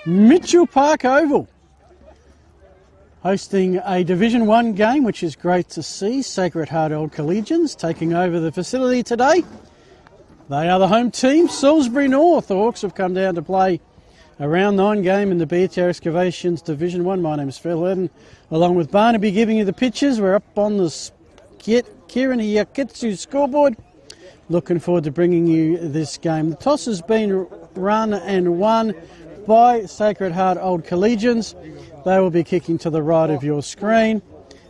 Mitchell Park Oval, hosting a Division 1 game, which is great to see. Sacred Heart Old Collegians taking over the facility today. They are the home team, Salisbury North. The Hawks have come down to play a round 9 game in the BTR Excavations Division 1. My name is Phil Eden, along with Barnaby giving you the pictures. We're up on the Kieran Hiyakitsu scoreboard. Looking forward to bringing you this game. The toss has been run and won by Sacred Heart Old Collegians. They will be kicking to the right of your screen,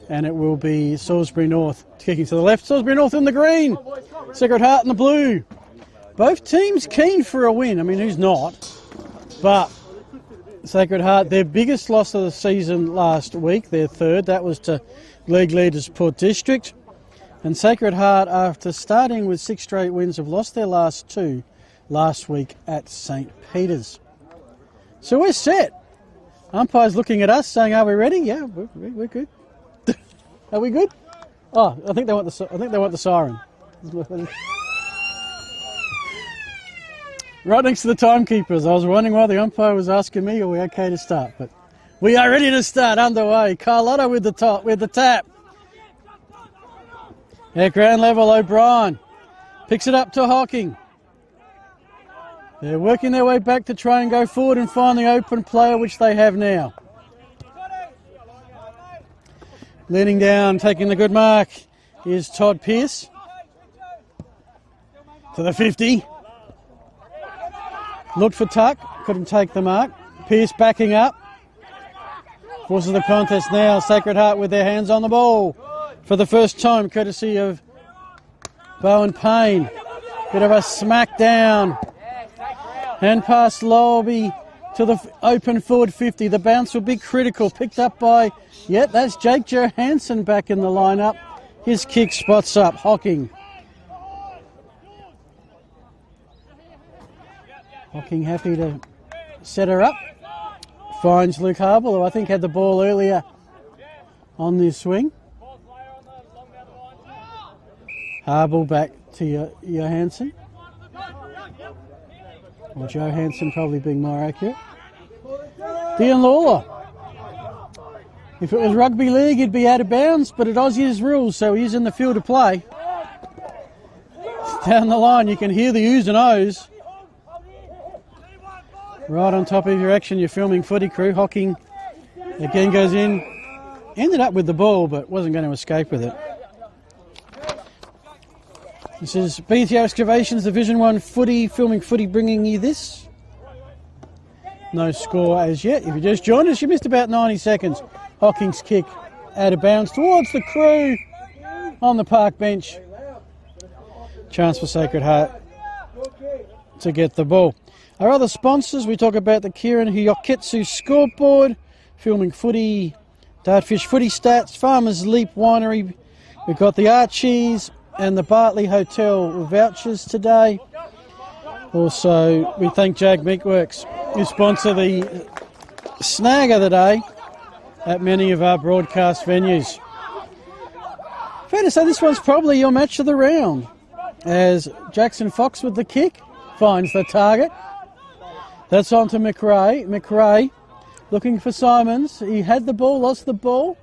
and it will be Salisbury North kicking to the left. Salisbury North in the green, Sacred Heart in the blue. Both teams keen for a win. I mean, who's not? But Sacred Heart, their biggest loss of the season last week, their third, that was to league leaders Port District. And Sacred Heart, after starting with 6 straight wins, have lost their last 2 last week at St. Peter's. So we're set. Umpire's looking at us saying, are we ready? Yeah, we're good. Are we good? Oh, I think they want the siren. Right next to the timekeepers. I was wondering why the umpire was asking me, are we okay to start? But we are ready to start, underway. Carlotta with the tap. At ground level, O'Brien picks it up to Hocking. They're working their way back to try and go forward and find the open player, which they have now. Leaning down, taking the good mark, is Todd Pearce. To the 50. Looked for Tuck, couldn't take the mark. Pearce backing up. Forces the contest now. Sacred Heart with their hands on the ball for the first time, courtesy of Bowen Payne. Bit of a smackdown. Hand pass Lobby to the open forward 50. The bounce will be critical. Picked up by, that's Jake Johansson back in the lineup. His kick spots up. Hocking. Hocking happy to set her up. Finds Luke Harble, who I think had the ball earlier on this swing. Harble back to Johansson. Or Johansson probably being more accurate. Dean Lawler. If it was rugby league, he'd be out of bounds, but at Aussie's rules, so he's in the field of play. Down the line, you can hear the oohs and ohs. Right on top of your action, you're filming Footy crew. Hocking again goes in. Ended up with the ball, but wasn't going to escape with it. This is BTR Excavations Division 1 Footy, filming Footy, bringing you this. No score as yet. If you just joined us, you missed about 90 seconds. Hocking's kick out of bounds towards the crew on the park bench. Chance for Sacred Heart to get the ball. Our other sponsors, we talk about the Kieran Hiyakitsu scoreboard, filming Footy, Dartfish Footy Stats, Farmers Leap Winery. We've got the Archies and the Bartley Hotel vouchers today. Also, we thank Jag Meatworks, who sponsor the snag of the day at many of our broadcast venues. Fair to say this one's probably your match of the round, as Jackson Fox with the kick finds the target. That's on to McRae. McRae looking for Simons. He had the ball, lost the ball.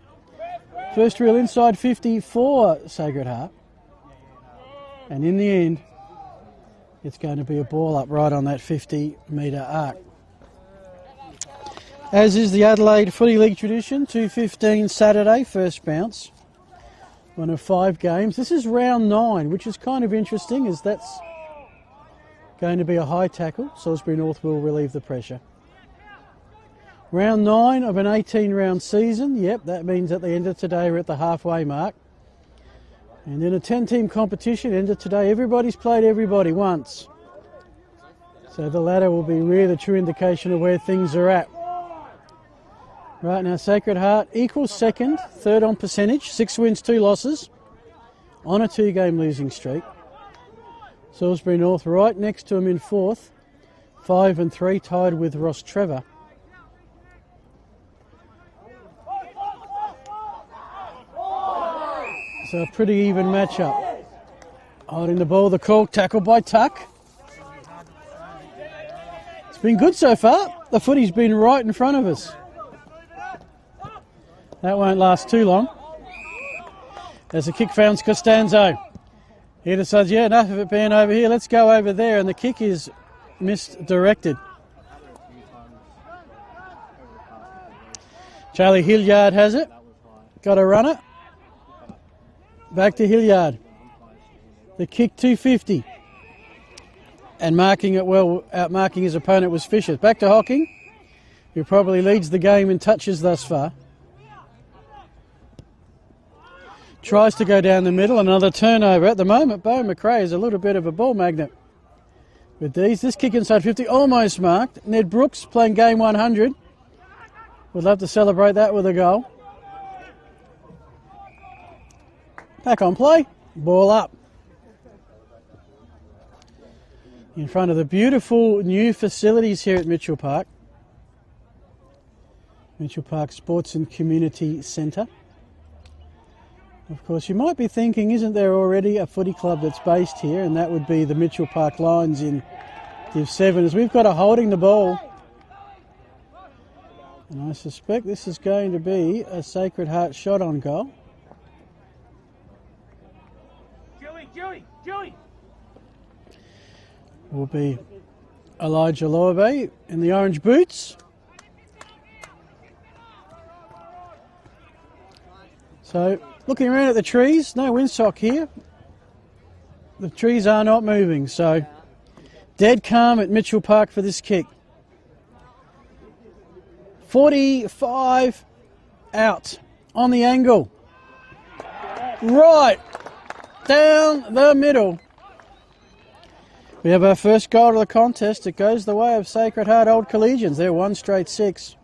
First real inside 50 for Sacred Heart. And in the end, it's going to be a ball up right on that 50-metre arc. As is the Adelaide Footy League tradition, 2:15 Saturday, first bounce. One of 5 games. This is round 9, which is kind of interesting, as that's going to be a high tackle. Salisbury North will relieve the pressure. Round 9 of an 18-round season. Yep, that means at the end of today we're at the halfway mark. And in a 10-team competition, end of today, everybody's played everybody once. So the ladder will be really the true indication of where things are at. Right now, Sacred Heart equals second, third on percentage, 6 wins, 2 losses, on a 2-game losing streak. Salisbury North right next to him in 4th, 5 and 3, tied with Ross Trevor. So a pretty even matchup. Holding the ball, the call, tackle by Tuck. It's been good so far. The footy's been right in front of us. That won't last too long. There's a kick found Costanzo. He decides, yeah, enough of it being over here. Let's go over there. And the kick is misdirected. Charlie Hilliard has it. Got a runner. Back to Hilliard. The kick 250. And marking it well, outmarking his opponent was Fisher. Back to Hocking, who probably leads the game in touches thus far. Tries to go down the middle, another turnover. At the moment, Bo McRae is a little bit of a ball magnet with these. This kick inside 50, almost marked. Ned Brooks playing game 100. Would love to celebrate that with a goal. Back on play, ball up. In front of the beautiful new facilities here at Mitchell Park. Mitchell Park Sports and Community Centre. Of course, you might be thinking, isn't there already a footy club that's based here? And that would be the Mitchell Park Lions in Div 7. As we've got a holding the ball. And I suspect this is going to be a Sacred Heart shot on goal. Joey. Will be Elijah Loabe in the orange boots. So, looking around at the trees, no windsock here. The trees are not moving, so dead calm at Mitchell Park for this kick. 45 out on the angle. Right down the middle. We have our first goal of the contest. It goes the way of Sacred Heart Old Collegians. They're 1 straight 6.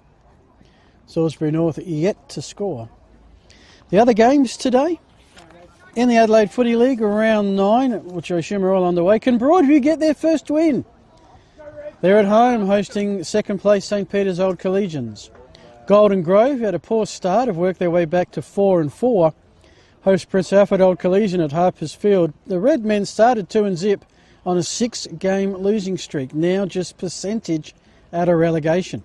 Salisbury North yet to score. The other games today in the Adelaide Footy League, round 9, which I assume are all underway. Can Broadview get their first win? They're at home hosting second place St Peter's Old Collegians. Golden Grove had a poor start, have worked their way back to 4-4. Host Prince Alfred Old Collegian at Harpers Field. The Red Men started 2-0 on a 6-game losing streak, now just percentage out of relegation.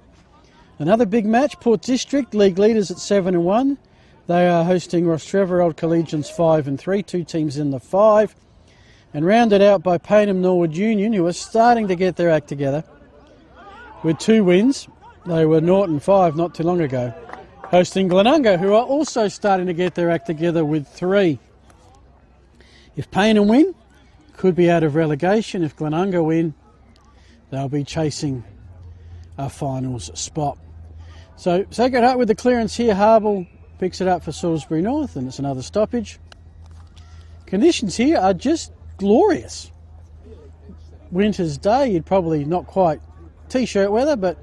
Another big match, Port District, league leaders at 7-1. They are hosting Rostrevor Old Collegians 5-3, 2 teams in the 5. And rounded out by Payneham Norwood Union, who are starting to get their act together with 2 wins. They were Norton 5 not too long ago. Hosting Glenunga, who are also starting to get their act together with 3. If Payneham win, could be out of relegation. If Glenunga win, they'll be chasing a finals spot. So Sacred Heart with the clearance here. Harble picks it up for Salisbury North, and it's another stoppage. Conditions here are just glorious. Winter's day, you'd probably not quite t-shirt weather, but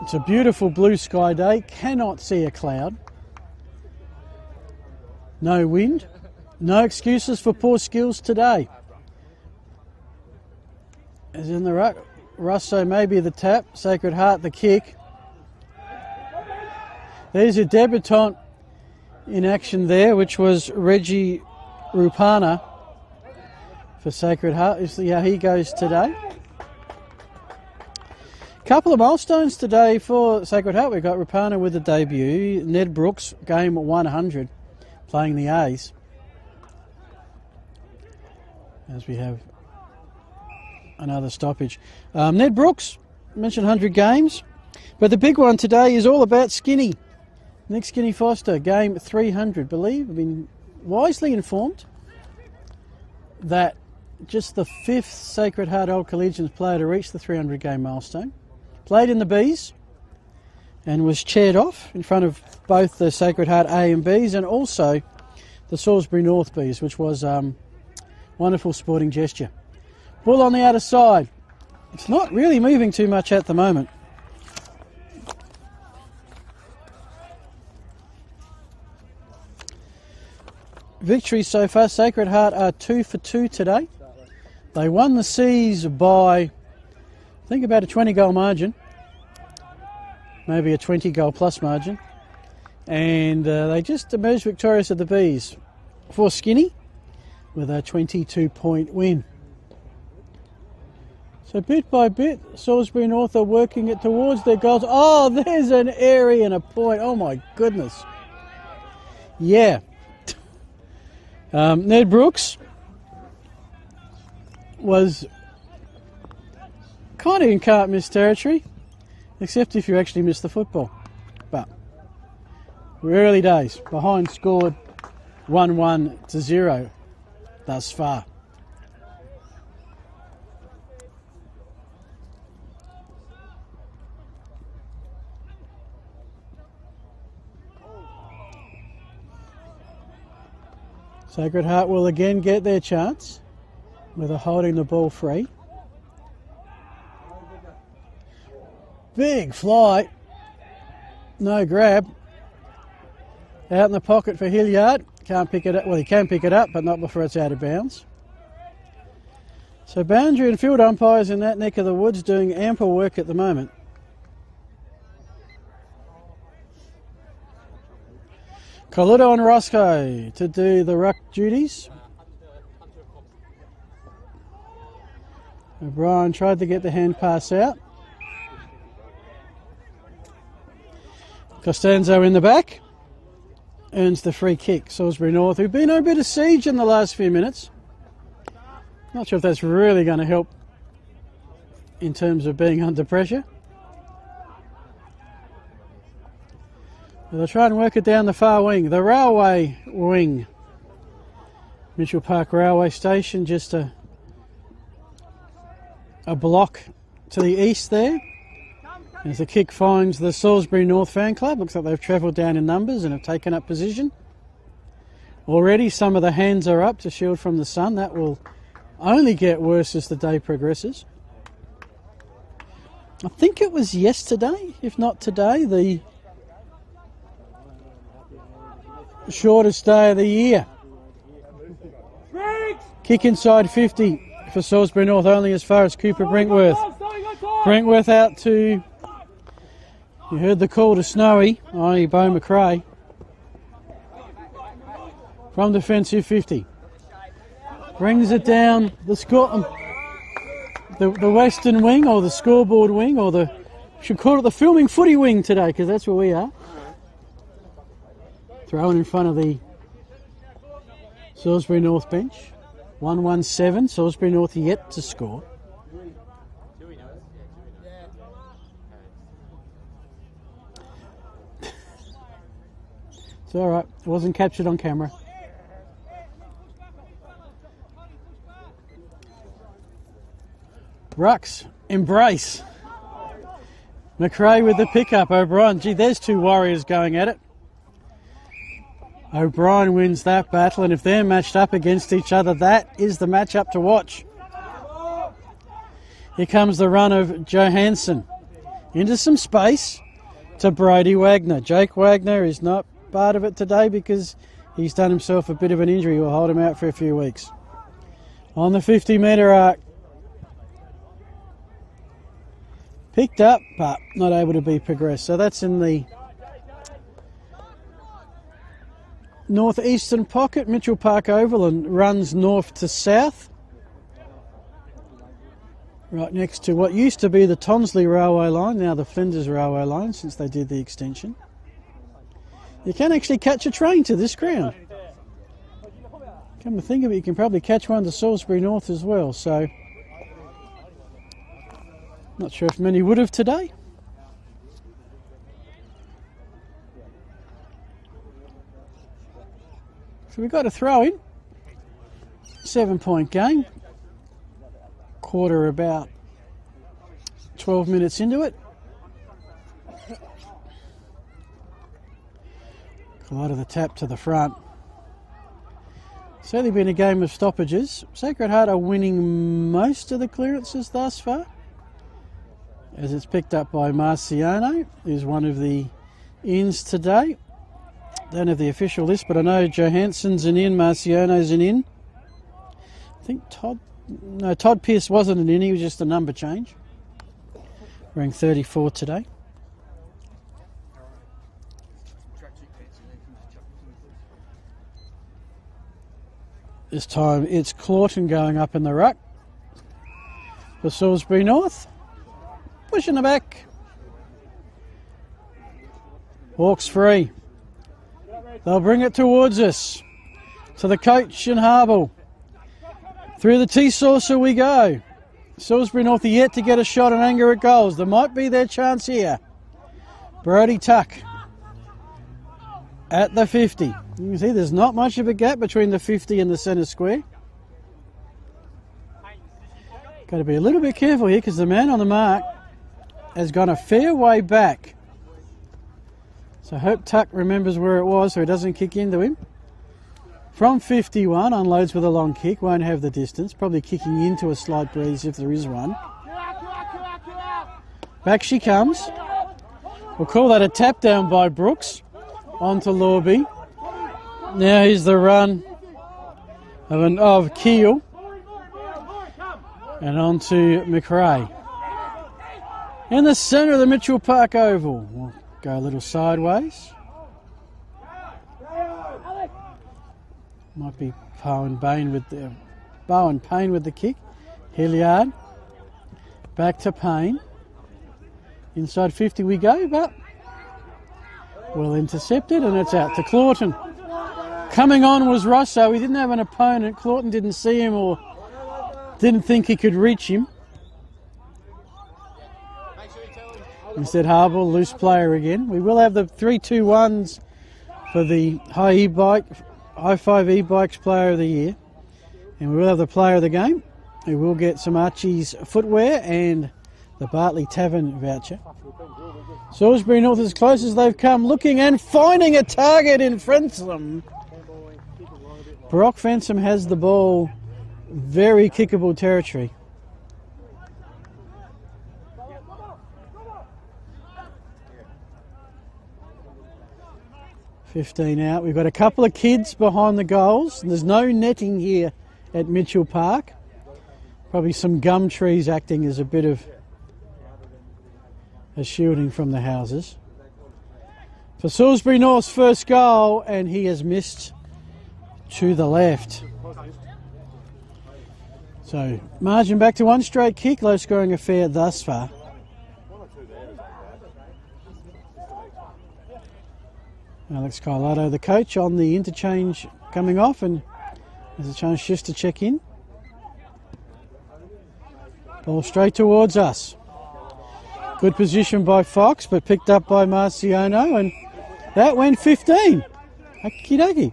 it's a beautiful blue sky day. Cannot see a cloud. No wind. No excuses for poor skills today. As in the ruck, Russo maybe the tap, Sacred Heart the kick. There's a debutant in action there, which was Reggie Rupana for Sacred Heart. You see how he goes today. Couple of milestones today for Sacred Heart. We've got Rupana with the debut. Ned Brooks, game 100, playing the A's. As we have another stoppage. Ned Brooks, mentioned 100 games. But the big one today is all about Skinny. Nick Skinny Foster, game 300, believe. I've been wisely informed that just the 5th Sacred Heart Old Collegians player to reach the 300 game milestone. Played in the Bs and was chaired off in front of both the Sacred Heart A and Bs and also the Salisbury North Bs, which was wonderful sporting gesture. Ball on the outer side. It's not really moving too much at the moment. Victories so far. Sacred Heart are 2 for 2 today. They won the Seas by, I think, about a 20-goal margin. Maybe a 20-goal plus margin. And they just emerged victorious at the Bs. For Skinny, with a 22-point win. So bit by bit, Salisbury North are working it towards their goals. Oh, there's an airy and a point. Oh my goodness. Yeah. Ned Brooks was kind of in can't miss territory, except if you actually miss the football. But we're early days. Behind scored 1-1-0 thus far. Sacred Heart will again get their chance with a holding the ball free. Big fly. No grab. Out in the pocket for Hilliard. Can't pick it up. Well, he can pick it up, but not before it's out of bounds. So boundary and field umpires in that neck of the woods doing ample work at the moment. Coluto and Roscoe to do the ruck duties. O'Brien tried to get the hand pass out. Costanzo in the back. Earns the free kick. Salisbury North, who've been on a bit of siege in the last few minutes. Not sure if that's really going to help in terms of being under pressure. They'll try and work it down the far wing, the railway wing. Mitchell Park Railway Station, just a block to the east there. As the kick finds the Salisbury North fan club, looks like they've travelled down in numbers and have taken up position. Already some of the hands are up to shield from the sun. That will only get worse as the day progresses. I think it was yesterday, if not today, the shortest day of the year. Kick inside 50 for Salisbury North, only as far as Cooper Brinkworth. Brinkworth out to, you heard the call to Snowy, i.e. Beau McRae. From defensive 50. Brings it down the western wing, or the scoreboard wing, or the, should call it the filming footy wing today, because that's where we are. Thrown in front of the Salisbury North bench. 1-1-7. Salisbury North yet to score. It's all right. It wasn't captured on camera. Rucks. Embrace. McRae with the pickup. O'Brien. Gee, there's two Warriors going at it. O'Brien wins that battle, and if they're matched up against each other, that is the matchup to watch. Here comes the run of Johansson into some space to Brody Wagner. Jake Wagner is not part of it today because he's done himself a bit of an injury. We'll hold him out for a few weeks. On the 50-metre arc. Picked up, but not able to be progressed. So that's in the northeastern pocket, Mitchell Park Oval, and runs north to south. Right next to what used to be the Tonsley Railway line, now the Flinders Railway line, since they did the extension. You can actually catch a train to this ground. Come to think of it, you can probably catch one to Salisbury North as well, so not sure if many would have today. So we've got a throw in. 7-point game. Quarter about 12 minutes into it. A lot of the tap to the front. Certainly been a game of stoppages. Sacred Heart are winning most of the clearances thus far, as it's picked up by Marciano, who's one of the ins today. Don't have the official list, but I know Johansson's an in, Marciano's an in. I think Todd Pierce wasn't an in, he was just a number change. Wearing 34 today. This time it's Clawton going up in the ruck. for Salisbury North. Pushing the back. Hawks free. They'll bring it towards us. To the coach and Harble. Through the T-saucer we go. Salisbury North are yet to get a shot and anger at goals. There might be their chance here. Brody Tuck at the 50. You can see there's not much of a gap between the 50 and the centre square. Got to be a little bit careful here because the man on the mark has gone a fair way back. So I hope Tuck remembers where it was so he doesn't kick into him. From 51, unloads with a long kick, won't have the distance, probably kicking into a slight breeze if there is one. Back she comes. We'll call that a tap down by Brooks. On to Lorby. Now here's the run of Keel. And on to McRae. In the centre of the Mitchell Park Oval. We'll go a little sideways. Might be Bowen Payne with the kick. Hilliard. Back to Payne. Inside 50 we go, but well intercepted, and it's out to Clawton. Coming on was Rosso. He didn't have an opponent. Clawton didn't see him or didn't think he could reach him. Instead, Harble, loose player again. We will have the 3-2-1s for the High 5 e-bikes player of the year. And we will have the player of the game. We will get some Archie's footwear and the Bartley Tavern voucher. Salisbury North as close as they've come, looking and finding a target in Frensham. Brock Frensham has the ball, very kickable territory. $15 out. We've got a couple of kids behind the goals. There's no netting here at Mitchell Park. Probably some gum trees acting as a bit of a shielding from the houses. For Salisbury North's first goal, and he has missed to the left. So margin back to one straight kick, low scoring affair thus far. Alex Carlotto, the coach, on the interchange coming off, and there's a chance just to check in. Ball straight towards us. Good position by Fox, but picked up by Marciano, and that went 15. Okie dokie.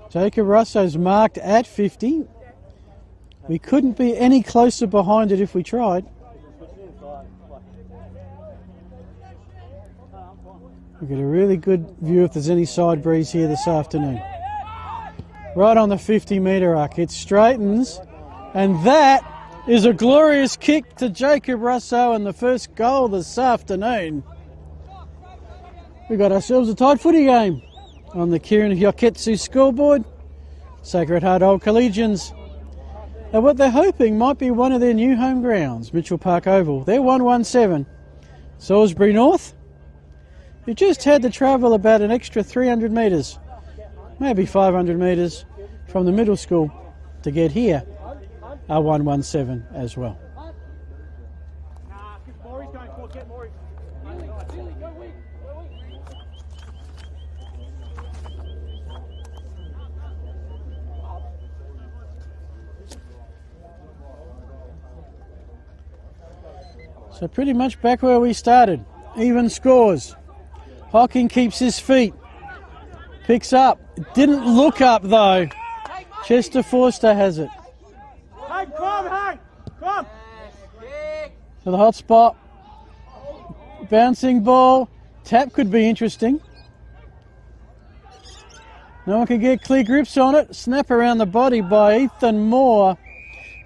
Jacob Russo's marked at 50. We couldn't be any closer behind it if we tried. We've got a really good view if there's any side breeze here this afternoon. Right on the 50-metre arc. It straightens, and that is a glorious kick to Jacob Russo and the first goal this afternoon. We've got ourselves a tight footy game on the Kieran Hyoketsu scoreboard. Sacred Heart Old Collegians. And what they're hoping might be one of their new home grounds, Mitchell Park Oval. They're 117. Salisbury North, you just had to travel about an extra 300 metres, maybe 500 metres from the middle school to get here, are 117 as well. So pretty much back where we started. Even scores. Hocking keeps his feet. Picks up. Didn't look up though. Chester Forster has it. Come. To the hot spot. Bouncing ball. Tap could be interesting. No one can get clear grips on it. Snap around the body by Ethan Moore.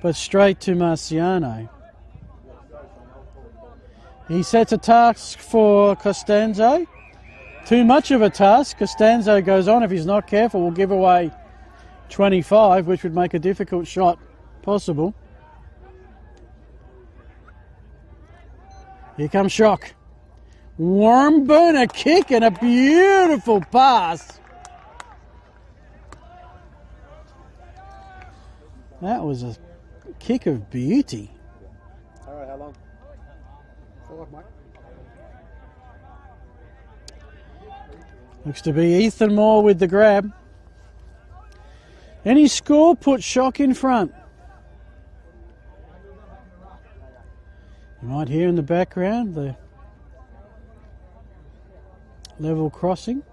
But straight to Marciano. He sets a task for Costanzo. Too much of a task. Costanzo goes on. If he's not careful, will give away 25, which would make a difficult shot possible. Here comes Shock. Warm burner kick and a beautiful pass. That was a kick of beauty. All right, how long? 5, mate. Looks to be Ethan Moore with the grab. Any score put Shock in front. You might hear in the background the level crossing.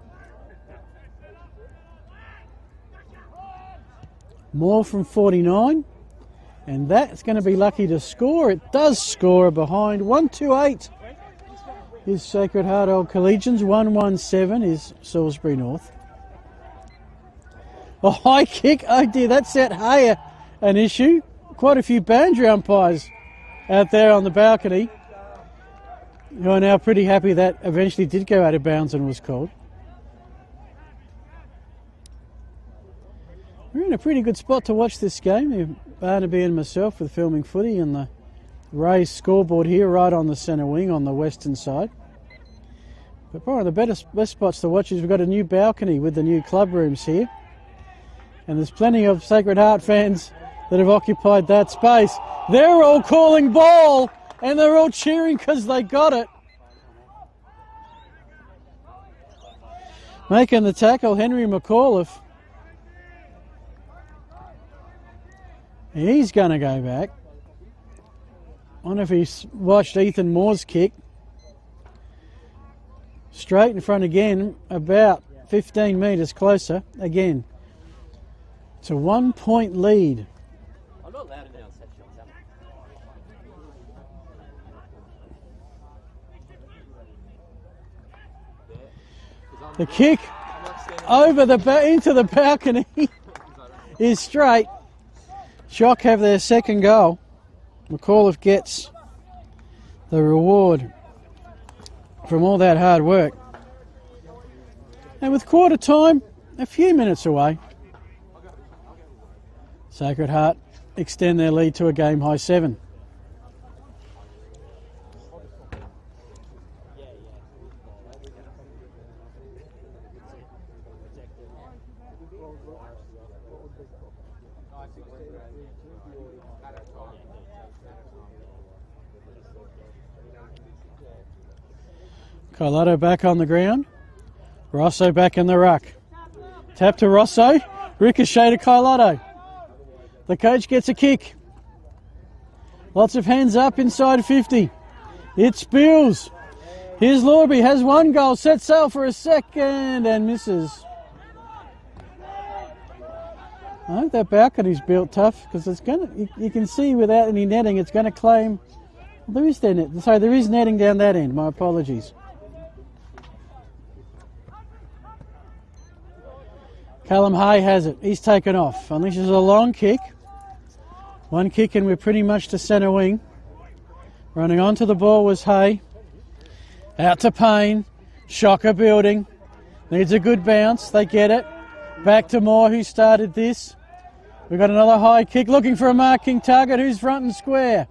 Moore from 49. And that's going to be lucky to score. It does score behind. 128 is Sacred Heart Old Collegians. 117 is Salisbury North. A high kick. Oh dear, that set Hayer an issue. Quite a few boundary umpires out there on the balcony who are now pretty happy that eventually did go out of bounds and was called. We're in a pretty good spot to watch this game. Barnaby and myself with Filming Footy and the raised scoreboard here right on the centre wing on the western side. But probably the best spots to watch is we've got a new balcony with the new club rooms here. And there's plenty of Sacred Heart fans that have occupied that space. They're all calling ball and they're all cheering because they got it. Making the tackle, Henry McAuliffe. He's going to go back. I wonder if he's watched Ethan Moore's kick. Straight in front again, about 15 metres closer again. It's a 1 point lead. I'm not allowed to now set shots, The kick over into the balcony is straight. Shock have their second goal. McAuliffe gets the reward from all that hard work. And with quarter time a few minutes away, Sacred Heart extend their lead to a game high 7. Carlotto back on the ground. Rosso back in the ruck. Tap to Rosso. Ricochet to Carlotto. The coach gets a kick. Lots of hands up inside 50. It spills. Here's Lorby. Has one goal. Sets sail for a second and misses. I hope that balcony's built tough because it's going to, you can see without any netting, it's going to claim. There is there net. Sorry, there is netting down that end. My apologies. Callum Hay has it. He's taken off. Unleashes a long kick. One kick and we're pretty much to centre wing. Running onto the ball was Hay. Out to Payne. Shocker building. Needs a good bounce. They get it. Back to Moore who started this. We've got another high kick looking for a marking target who's front and square.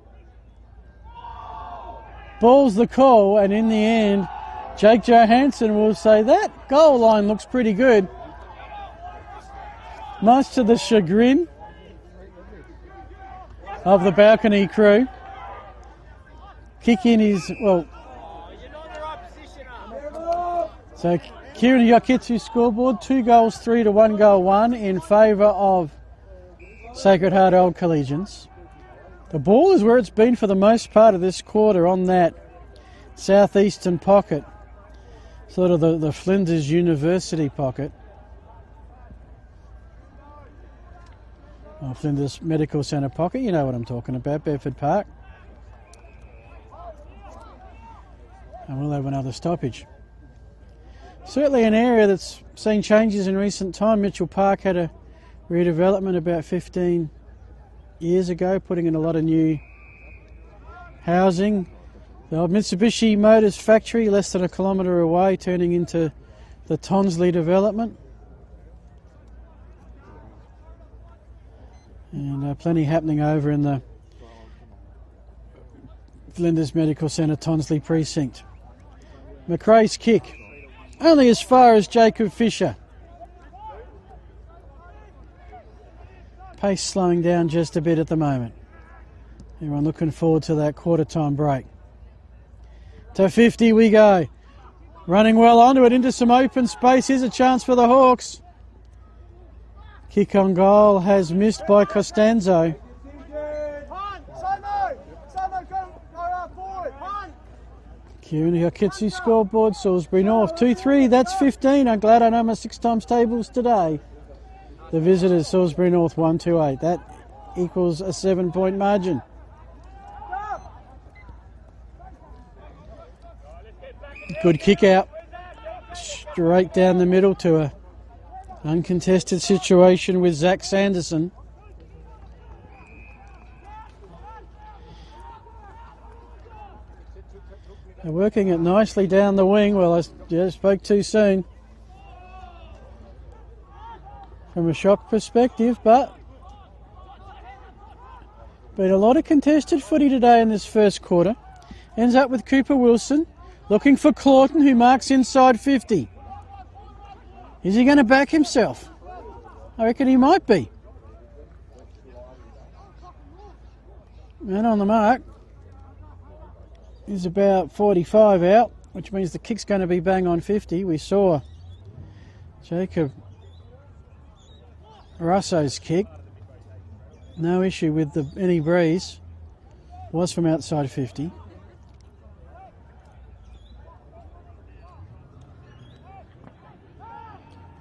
Ball's the call and in the end Jake Johansson will say that goal line looks pretty good. Much to the chagrin of the balcony crew. Kick in is, well... So Kieran Yokitsu scoreboard, 2 goals 3 to 1 goal 1 in favour of Sacred Heart Old Collegians. The ball is where it's been for the most part of this quarter on that southeastern pocket, sort of the Flinders University pocket. Or Flinders Medical Centre pocket, you know what I'm talking about, Bedford Park. And we'll have another stoppage. Certainly an area that's seen changes in recent time. Mitchell Park had a redevelopment about 15 years ago, putting in a lot of new housing. The old Mitsubishi Motors factory, less than a kilometre away, turning into the Tonsley development. And plenty happening over in the Flinders Medical Centre Tonsley precinct. McRae's kick, only as far as Jacob Fisher. Pace slowing down just a bit at the moment. Everyone looking forward to that quarter time break. To 50 we go. Running well onto it, into some open space. Here's a chance for the Hawks. Kick on goal has missed by Costanzo. Kieran Hiokitsu scoreboard, Salisbury North 2-3, that's 15. I'm glad I know my 6 times tables today. The visitors, Salisbury North 1-8. That equals a 7-point margin. Good kick out. Straight down the middle to a uncontested situation with Zach Sanderson. They're working it nicely down the wing. Well, I just spoke too soon from a shock perspective, but been a lot of contested footy today in this first quarter. Ends up with Cooper Wilson looking for Clawton, who marks inside 50. Is he going to back himself? I reckon he might be. Man on the mark is about 45 out, which means the kick's going to be bang on 50. We saw Jacob Russo's kick. No issue with any breeze. Was from outside 50.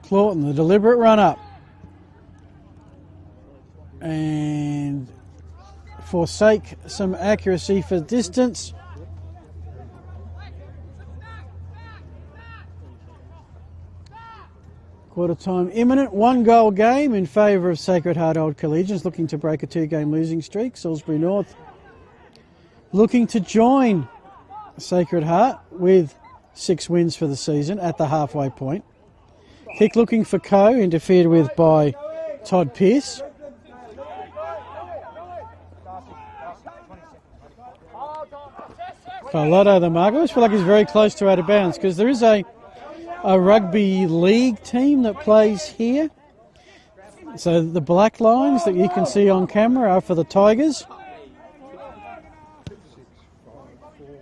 Clawton, the deliberate run up. And forsake some accuracy for distance. Quarter time imminent. 1-goal game in favour of Sacred Heart Old Collegians, looking to break a 2-game losing streak. Salisbury North looking to join Sacred Heart with 6 wins for the season at the halfway point. Kick looking for Coe, interfered with by Todd Pearce. Carlotto the mark. I always feel like he's very close to out of bounds because there is a rugby league team that plays here. So the black lines that you can see on camera are for the Tigers.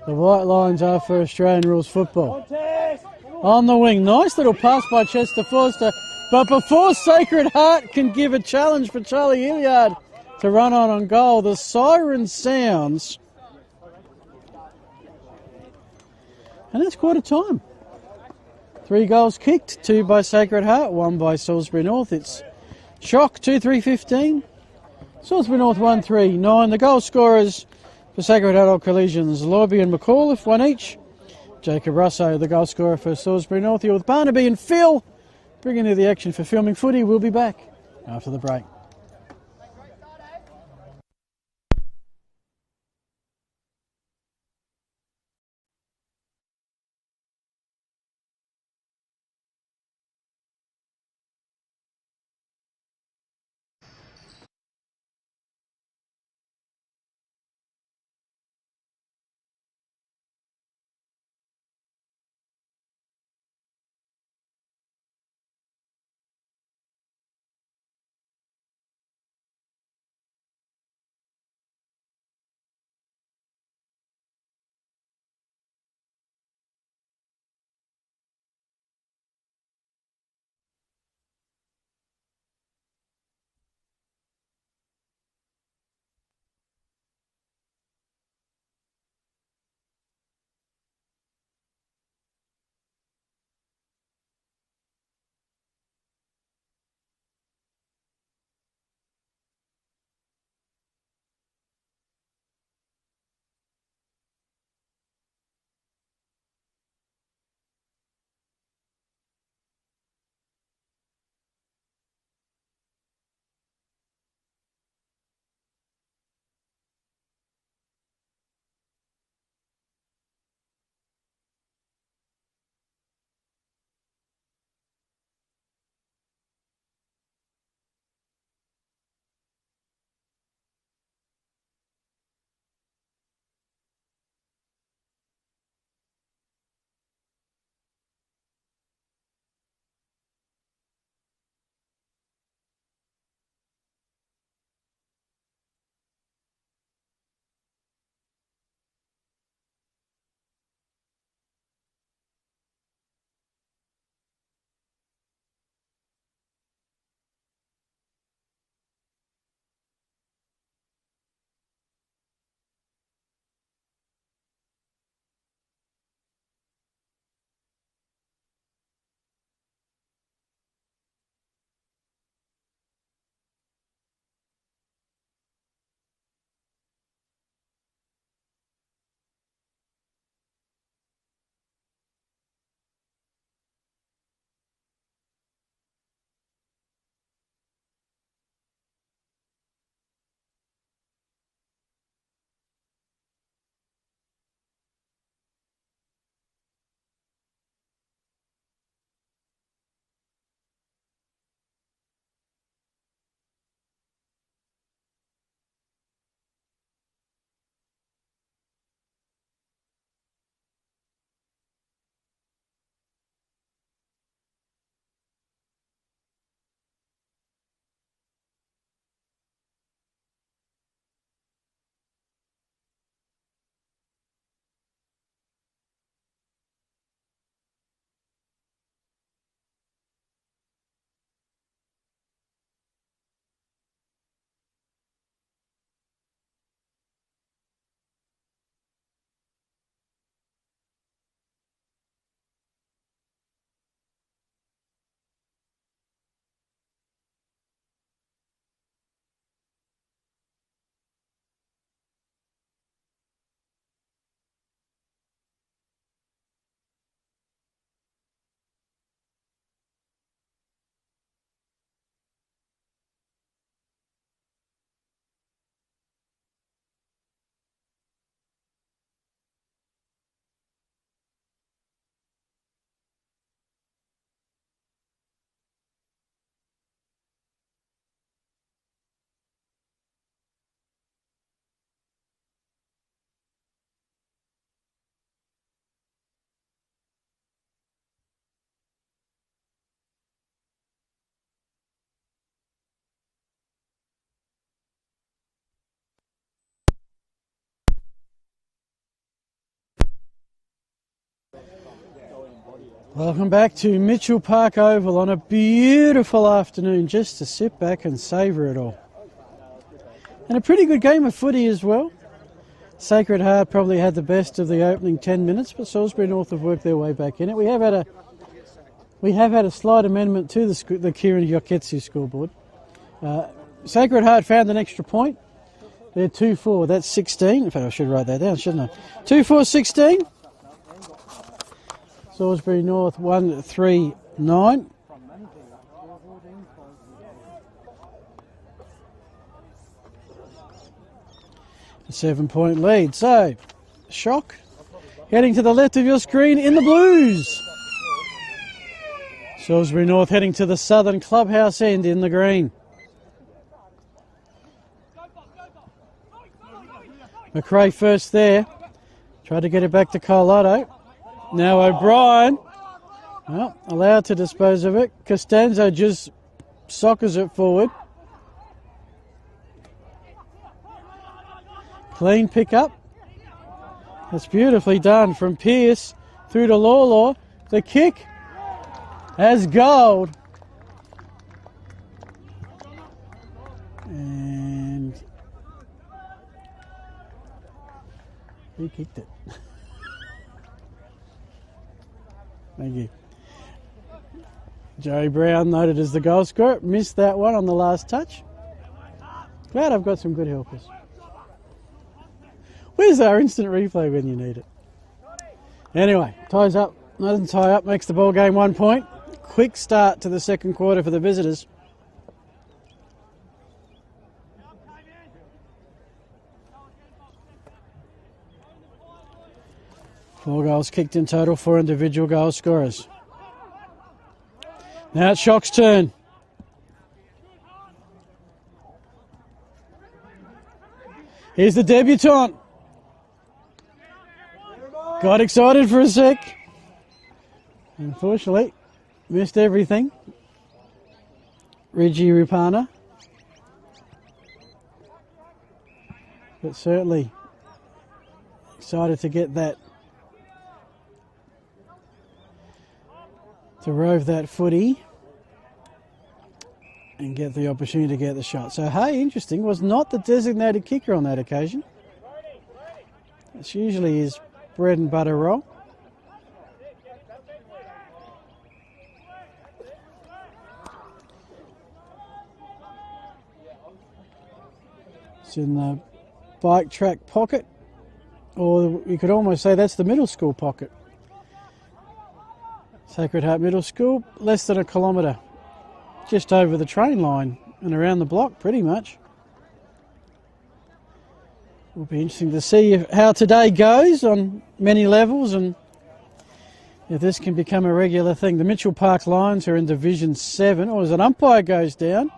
The white lines are for Australian rules football. On the wing, nice little pass by Chester Forster. But before Sacred Heart can give a challenge for Charlie Hilliard to run on goal, the siren sounds. And it's quarter time. 3 goals kicked, 2 by Sacred Heart, 1 by Salisbury North. It's shock, 2-3-15. Salisbury North 1-3-9. The goal scorers for Sacred Heart Old Collegians, Lorby and McAuliffe, 1 each. Jacob Russo, the goal scorer for Salisbury North. Here with Barnaby and Phil bringing you the action for Filming Footy. We'll be back after the break. Welcome back to Mitchell Park Oval on a beautiful afternoon just to sit back and savour it all. And a pretty good game of footy as well. Sacred Heart probably had the best of the opening 10 minutes, but Salisbury North have worked their way back in it. We have had a slight amendment to the Kieran Yoketsu scoreboard. Sacred Heart found an extra point. They're 2-4. That's 16. In fact, I should write that down, shouldn't I? 2-4-16. Salisbury North 1-3-9. A 7-point lead. So, Shock heading to the left of your screen in the blues. Salisbury North heading to the southern clubhouse end in the green. McRae first there. Tried to get it back to Carlotto. Now O'Brien. Well, allowed to dispose of it. Costanzo just soccers it forward. Clean pick up. That's beautifully done from Pearce through to Lawlaw. The kick has gold. And he kicked it. Thank you. Joey Brown noted as the goal scorer. Missed that one on the last touch. Glad I've got some good helpers. Where's our instant replay when you need it? Anyway, ties up. Doesn't tie up. Makes the ball game 1 point. Quick start to the second quarter for the visitors. Four goals kicked in total, 4 individual goal scorers. Now it's Shock's turn. Here's the debutant. Got excited for a sec. Unfortunately, missed everything. Reggie Rupana. But certainly excited to get that. To rove that footy and get the opportunity to get the shot. So, hey, interesting, was not the designated kicker on that occasion. It's usually his bread and butter role. It's in the bike track pocket, or you could almost say that's the middle school pocket. Sacred Heart Middle School, less than a kilometre, just over the train line and around the block pretty much. Will be interesting to see how today goes on many levels and if this can become a regular thing. The Mitchell Park Lions are in Division 7. As an umpire goes down.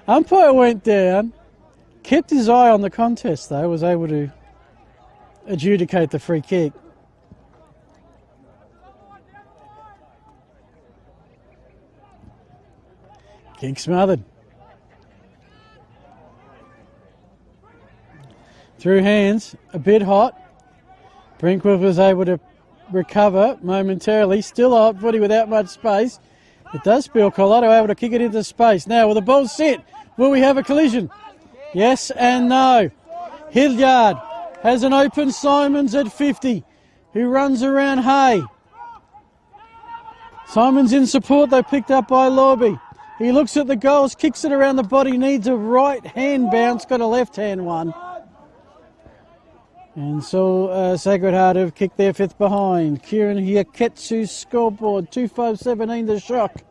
Umpire went down, kept his eye on the contest though, was able to adjudicate the free kick. Kick smothered. Through hands, a bit hot. Brinkworth was able to recover momentarily. Still a hot footy without much space. It does spill. Carlotto able to kick it into space. Now will the ball sit? Will we have a collision? Yes and no. Hilliard has an open Simons at 50, who runs around Hay. Simons in support, though, picked up by Lorby. He looks at the goals, kicks it around the body, needs a right hand bounce, got a left hand one. And so Sacred Heart have kicked their fifth behind. Kieran Hiaketsu's scoreboard, 2-5-17 to Shock,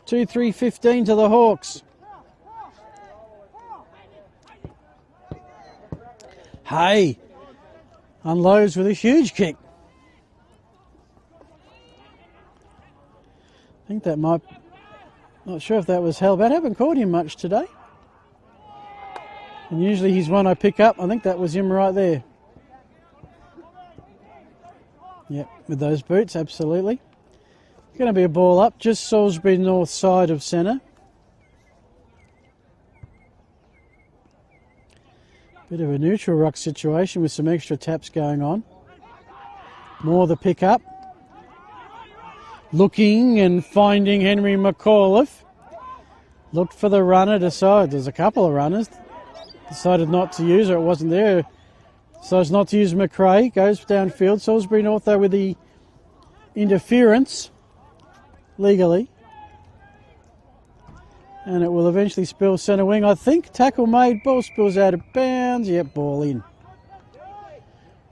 2-3-15 to the Hawks. Hay unloads with a huge kick. I think that might, not sure if that was held, but I haven't caught him much today. And usually he's one I pick up. I think that was him right there. Yep, with those boots, absolutely. Going to be a ball up, just Salisbury North side of centre. Bit of a neutral ruck situation with some extra taps going on. More the pick up. Looking and finding Henry McAuliffe. Looked for the runner, decided, there's a couple of runners, decided not to use her, it wasn't there. Decides not to use McRae, goes downfield. Salisbury North though with the interference, legally. And it will eventually spill centre wing, I think. Tackle made, ball spills out of bounds, yep, ball in.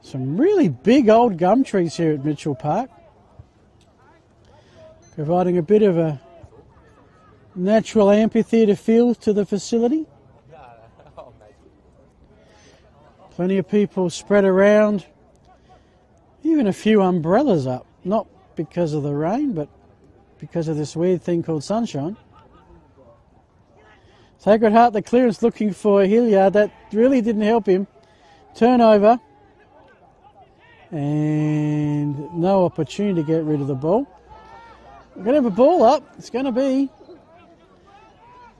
Some really big old gum trees here at Mitchell Park, providing a bit of a natural amphitheatre feel to the facility. Plenty of people spread around, even a few umbrellas up, not because of the rain, but because of this weird thing called sunshine. Sacred Heart, the clearance looking for Hilliard, that really didn't help him. Turnover, and no opportunity to get rid of the ball. We're going to have a ball up, it's going to be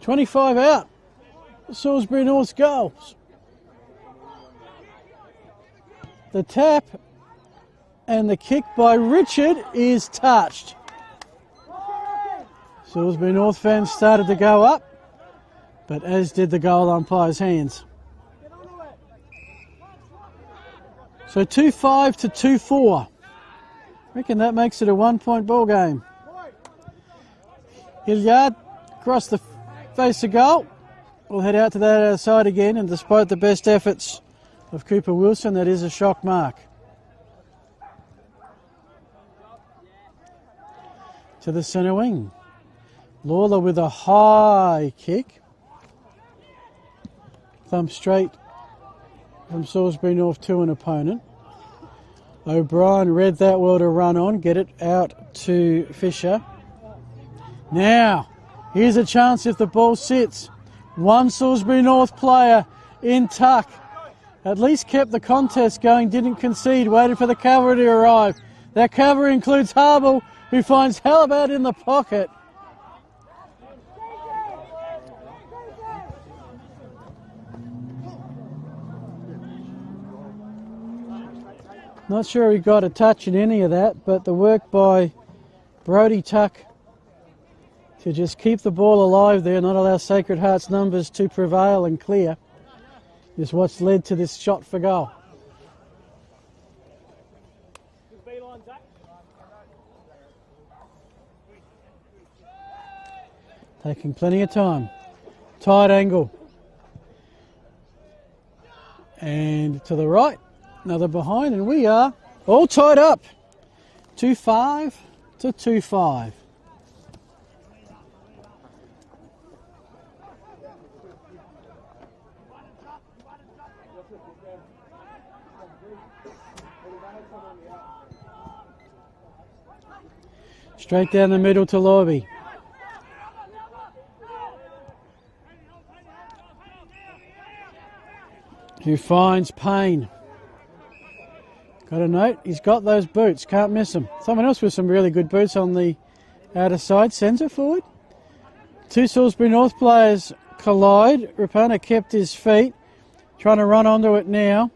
25 out. Salisbury North's goals. The tap and the kick by Richard is touched. Salisbury North fans started to go up, but as did the goal umpire's hands. So 2-5 to 2-4. Reckon that makes it a 1-point ball game. Hilliard across the face of goal. We'll head out to that other side again, and despite the best efforts of Cooper Wilson, that is a shock mark. To the centre wing. Lawler with a high kick. Thumb straight from Salisbury North to an opponent. O'Brien read that well to run on, get it out to Fisher. Now, here's a chance if the ball sits. One Salisbury North player in tuck. At least kept the contest going, didn't concede, waited for the cavalry to arrive. That cavalry includes Harble, who finds Halibut in the pocket. Not sure he got a touch in any of that, but the work by Brodie Tuck to just keep the ball alive there, not allow Sacred Heart's numbers to prevail and clear, is what's led to this shot for goal. Taking plenty of time. Tight angle. And to the right, another behind, and we are all tied up. 2-5 to 2-5. Straight down the middle to Lobby. Who finds Payne. Got a note, he's got those boots, can't miss them. Someone else with some really good boots on the outer side, sends it forward. Two Salisbury North players collide. Rapana kept his feet, trying to run onto it now.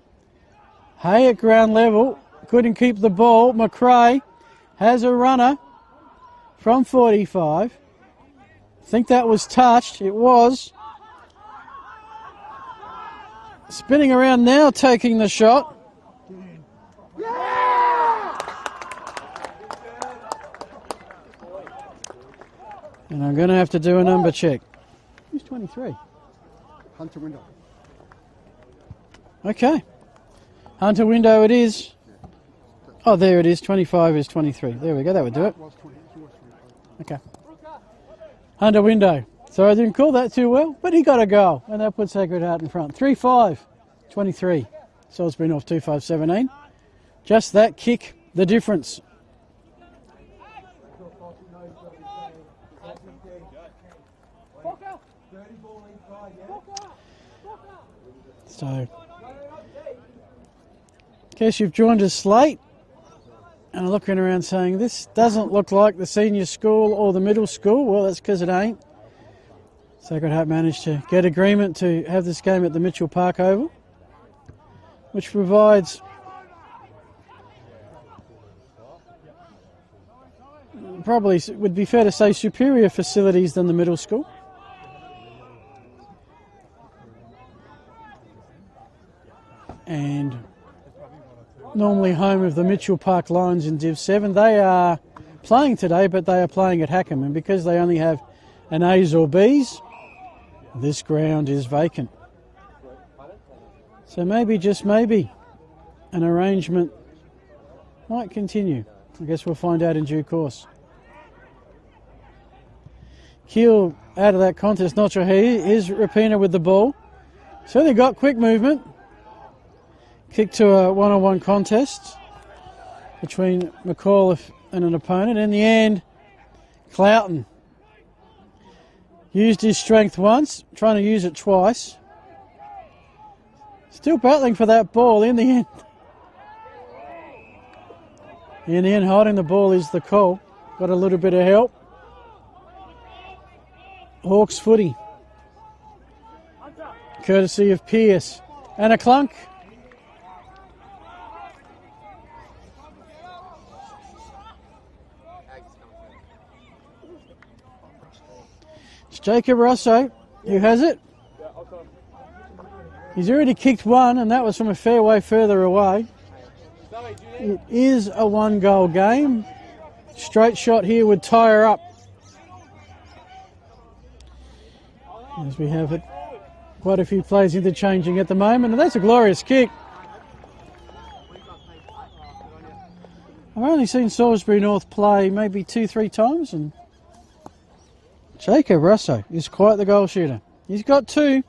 Hay at ground level, couldn't keep the ball. McRae has a runner from 45. I think that was touched, it was. Spinning around now, taking the shot. And I'm going to have to do a number check. Who's 23? Hunter Window. Okay. Hunter Window it is. Oh, there it is. 25 is 23. There we go. That would do it. Okay. Hunter Window. So I didn't call that too well, but he got a goal, and that put Sacred Heart in front. 3-5, 23. Salisbury North 2-5-17. Just that kick, the difference. So, in case you've joined us late and are looking around saying, this doesn't look like the senior school or the middle school, well, that's because it ain't. Sacred Heart managed to get agreement to have this game at the Mitchell Park Oval, which provides probably would be fair to say superior facilities than the middle school. And normally home of the Mitchell Park Lions in Div 7. They are playing today, but they are playing at Hackham, and because they only have an A's or B's, this ground is vacant. So maybe, just maybe, an arrangement might continue. I guess we'll find out in due course. Keel out of that contest, not sure he is. Rapina with the ball. So they got quick movement. Kick to a one-on-one contest between McAuliffe and an opponent. In the end, Cloughton used his strength once, trying to use it twice. Still battling for that ball in the end. In the end, holding the ball is the call. Got a little bit of help. Hawks footy. Courtesy of Pearce. And a clunk. It's Jacob Russo who has it. He's already kicked one, and that was from a fair way further away. It is a one-goal game. Straight shot here would tie her up. As we have it, quite a few players interchanging at the moment, and that's a glorious kick. I've only seen Salisbury North play maybe 2-3 times, and Jacob Russo is quite the goal shooter. He's got 2.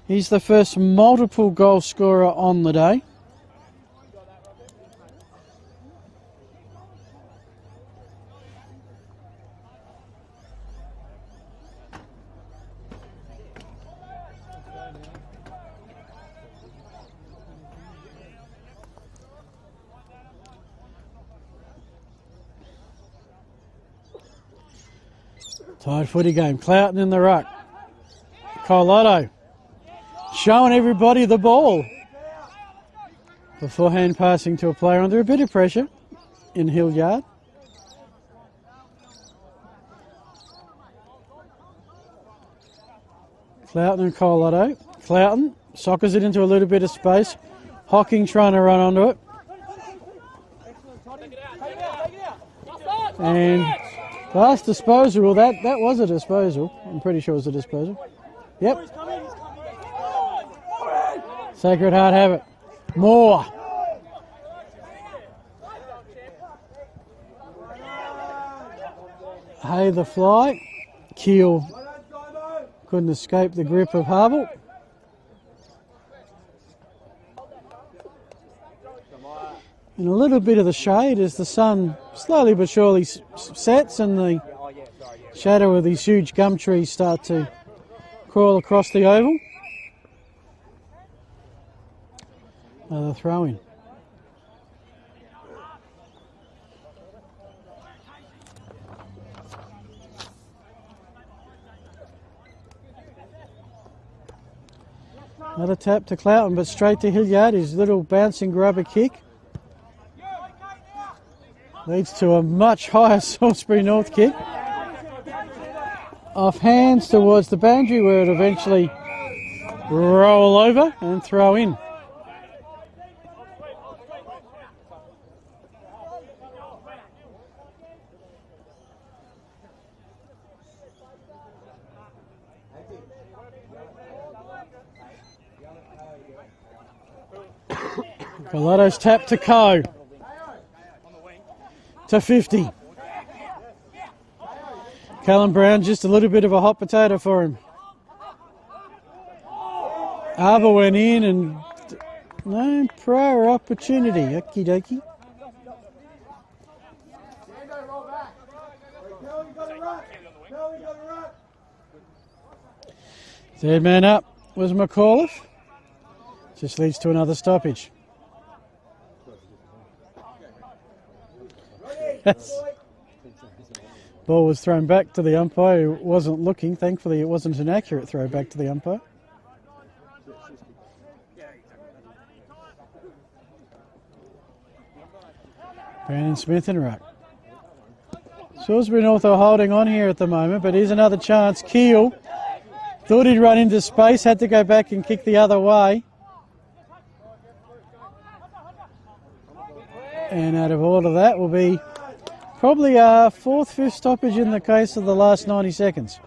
He's the first multiple goal scorer on the day. Tied footy game. Cloughton in the ruck. Carlotto showing everybody the ball. Beforehand passing to a player under a bit of pressure in Hilliard. Cloughton and Carlotto. Cloughton soccers it into a little bit of space. Hocking trying to run onto it. And last disposal, well, that was a disposal. I'm pretty sure it was a disposal. Yep. Sacred Heart have it. Moore. Hay the fly. Keel couldn't escape the grip of Harville. And a little bit of the shade as the sun slowly but surely sets and the shadow of these huge gum trees start to crawl across the oval. Another throw in. Another tap to Cloughton, but straight to Hilliard. His little bouncing grubber kick leads to a much higher Salisbury North kick. Off hands towards the boundary where it eventually roll over and throw in. Carlotto's tap to Coe. To 50. Callum Brown, just a little bit of a hot potato for him. Arbour went in and no prior opportunity. Okie dokie. Third man up was McAuliffe. Just leads to another stoppage. Yes. Ball was thrown back to the umpire who wasn't looking. Thankfully it wasn't an accurate throw back to the umpire. Brandon Smith in ruck. Salisbury North are holding on here at the moment, but here's another chance. Keel thought he'd run into space, had to go back and kick the other way. And out of all of that will be probably a fourth, fifth stoppage in the case of the last 90 seconds.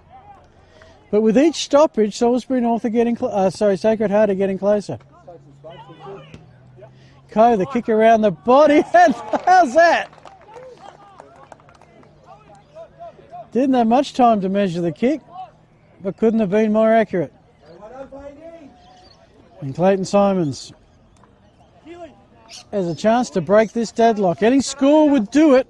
But with each stoppage, Salisbury North are getting, Sacred Heart are getting closer. Coe, the kick around the body, and how's that? Didn't have much time to measure the kick, but couldn't have been more accurate. And Clayton Simons has a chance to break this deadlock. Any score would do it.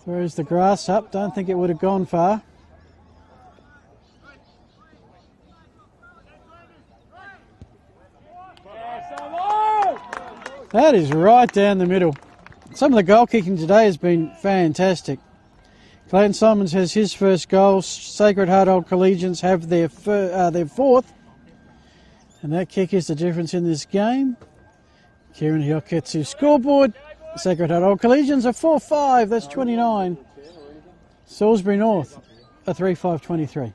Throws the grass up. Don't think it would have gone far. That is right down the middle. Some of the goal kicking today has been fantastic. Clayton Simons has his first goal. Sacred Heart Old Collegians have their fourth. And that kick is the difference in this game. Kieran Hyoketsu scoreboard. Sacred Heart Old Collegians are 4-5. That's 29. Salisbury North are 3-5-23.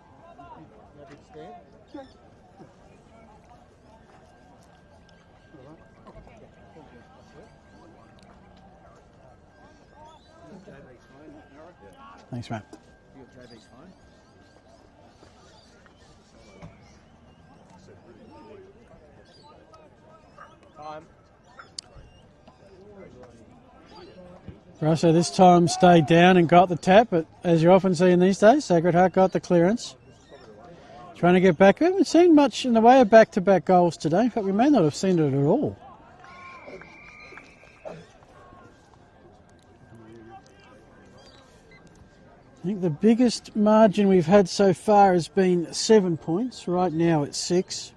Thanks, mate. Russo this time stayed down and got the tap, but as you often see in these days, Sacred Heart got the clearance. Trying to get back. We haven't seen much in the way of back-to-back goals today. In fact, we may not have seen it at all. I think the biggest margin we've had so far has been 7 points. Right now it's 6.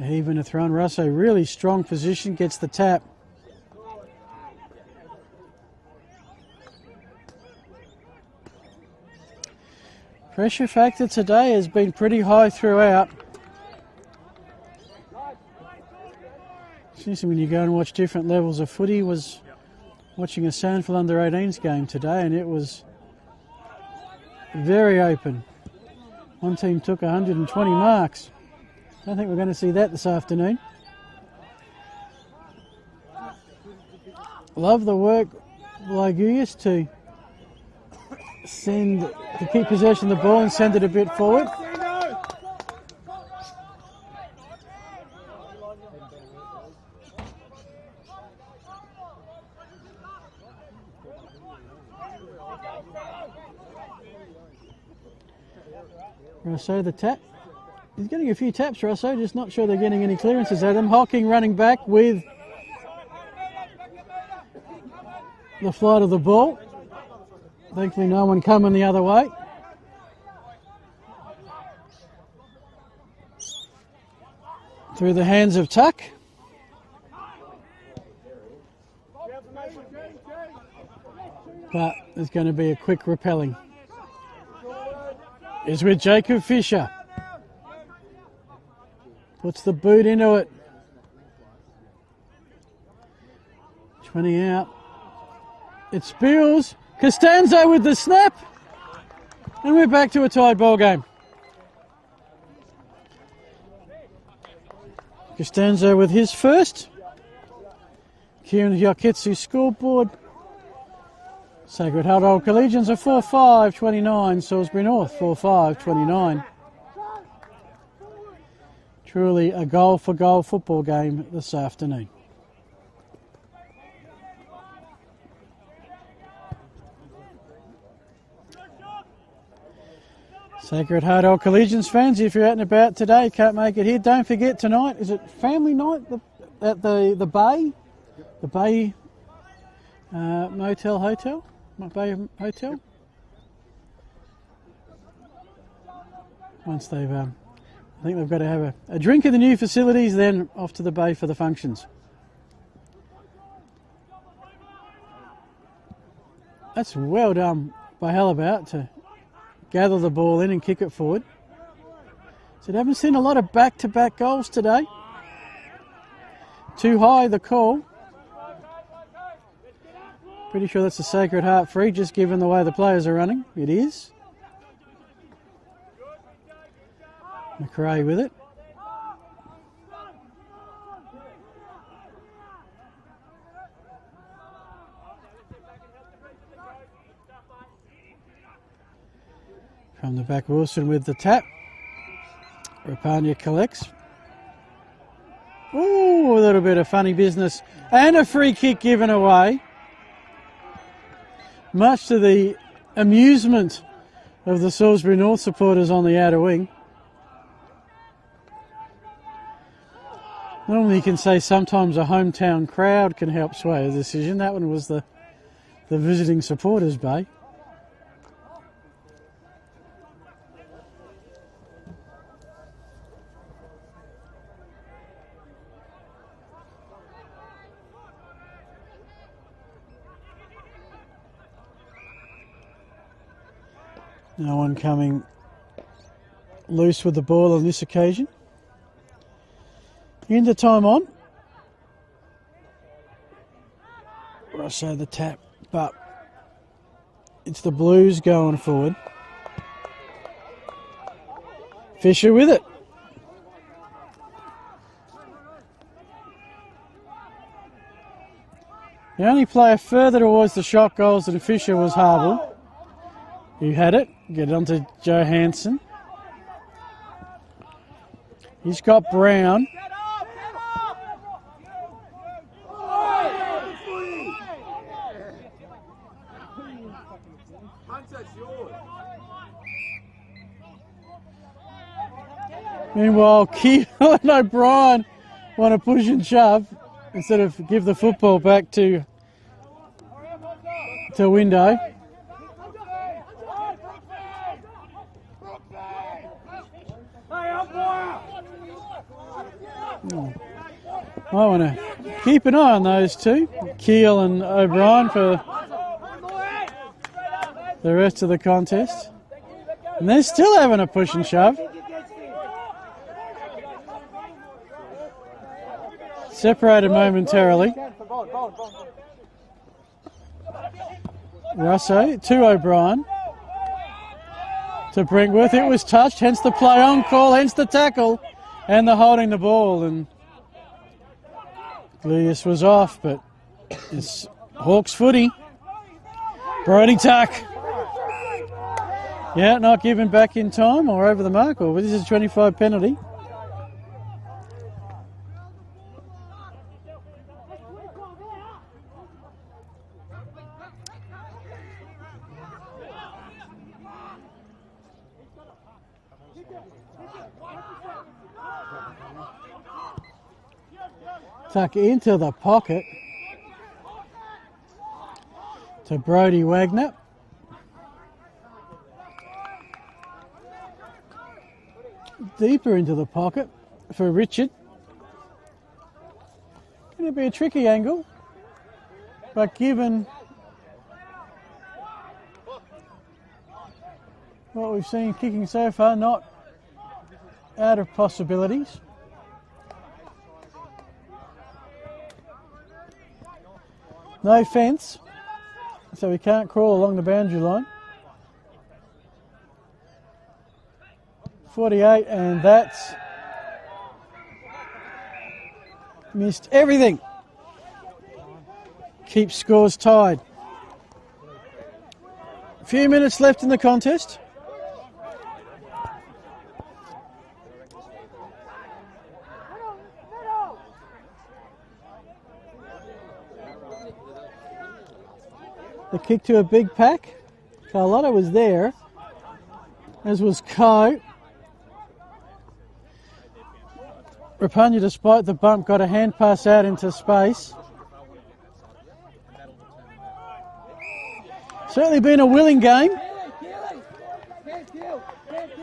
Even a throw. Russo, really strong position, gets the tap. Pressure factor today has been pretty high throughout. Seriously, when you go and watch different levels of footy, was watching a Sandford under-18s game today, and it was very open. One team took 120 marks. I don't think we're going to see that this afternoon. Love the work Laguius to keep possession of the ball and send it a bit forward. Rosso the tap. He's getting a few taps, Rosso, just not sure they're getting any clearances at him. Hocking running back with the flight of the ball. Thankfully no one coming the other way. Through the hands of Tuck. But there's going to be a quick repelling. Is with Jacob Fisher. Puts the boot into it. 20 out. It spills. Costanzo with the snap. And we're back to a tied ball game. Costanzo with his first. Kieran Hyoketsu scoreboard. Sacred Heart Old Collegians are 4-5-29. Salisbury North 4-5-29. Truly a goal-for-goal football game this afternoon. Sacred Heart Old Collegians fans, if you're out and about today, can't make it here, don't forget tonight, is it family night at the Bay? The Bay Motel Hotel? Bay Hotel? Once they've, I think they've got to have a drink in the new facilities, then off to the Bay for the functions. That's well done by Hallabout to gather the ball in and kick it forward. So I haven't seen a lot of back-to-back goals today. Too high, the call. Pretty sure that's a Sacred Heart free, just given the way the players are running. It is. McRae with it. From the back, Wilson with the tap. Rapana collects. Ooh, a little bit of funny business. And a free kick given away. Much to the amusement of the Salisbury North supporters on the outer wing. Normally you can say sometimes a hometown crowd can help sway a decision. That one was the visiting supporters bay. No one coming loose with the ball on this occasion. Into time on. Rosso the tap, but it's the Blues going forward. Fisher with it. The only player further towards the shot goals than Fisher was Harble. Who had it. Get it onto Johansson. He's got Brown. Meanwhile, Keogh and O'Brien want to push and shove instead of give the football back to Window. I want to keep an eye on those two, Keel and O'Brien, for the rest of the contest. And they're still having a push and shove. Separated momentarily. Russo to O'Brien. To Brinkworth. It was touched, hence the play on call, hence the tackle. And the holding the ball. And Glius was off, but it's Hawks footy. Brody Tuck. Yeah, not given back in time or over the mark, or this is a 25 penalty. Tuck into the pocket to Brody Wagner. Deeper into the pocket for Richard. Going to be a tricky angle, but given what we've seen kicking so far, not out of possibilities. No fence, so we can't crawl along the boundary line. 48, and that's missed everything. Keeps scores tied. A few minutes left in the contest. The kick to a big pack. Carlotta was there, as was Coe. Rapana, despite the bump, got a hand pass out into space. Certainly been a willing game.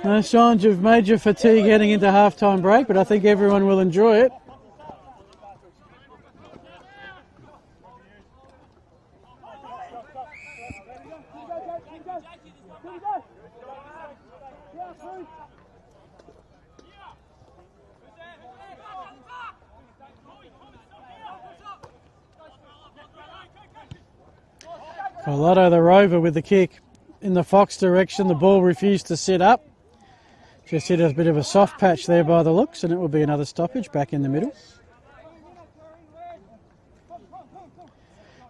No signs of major fatigue heading into half-time break, but I think everyone will enjoy it. Carlotto, the rover, with the kick in the Fox direction. The ball refused to sit up. Just hit a bit of a soft patch there by the looks, and it will be another stoppage back in the middle.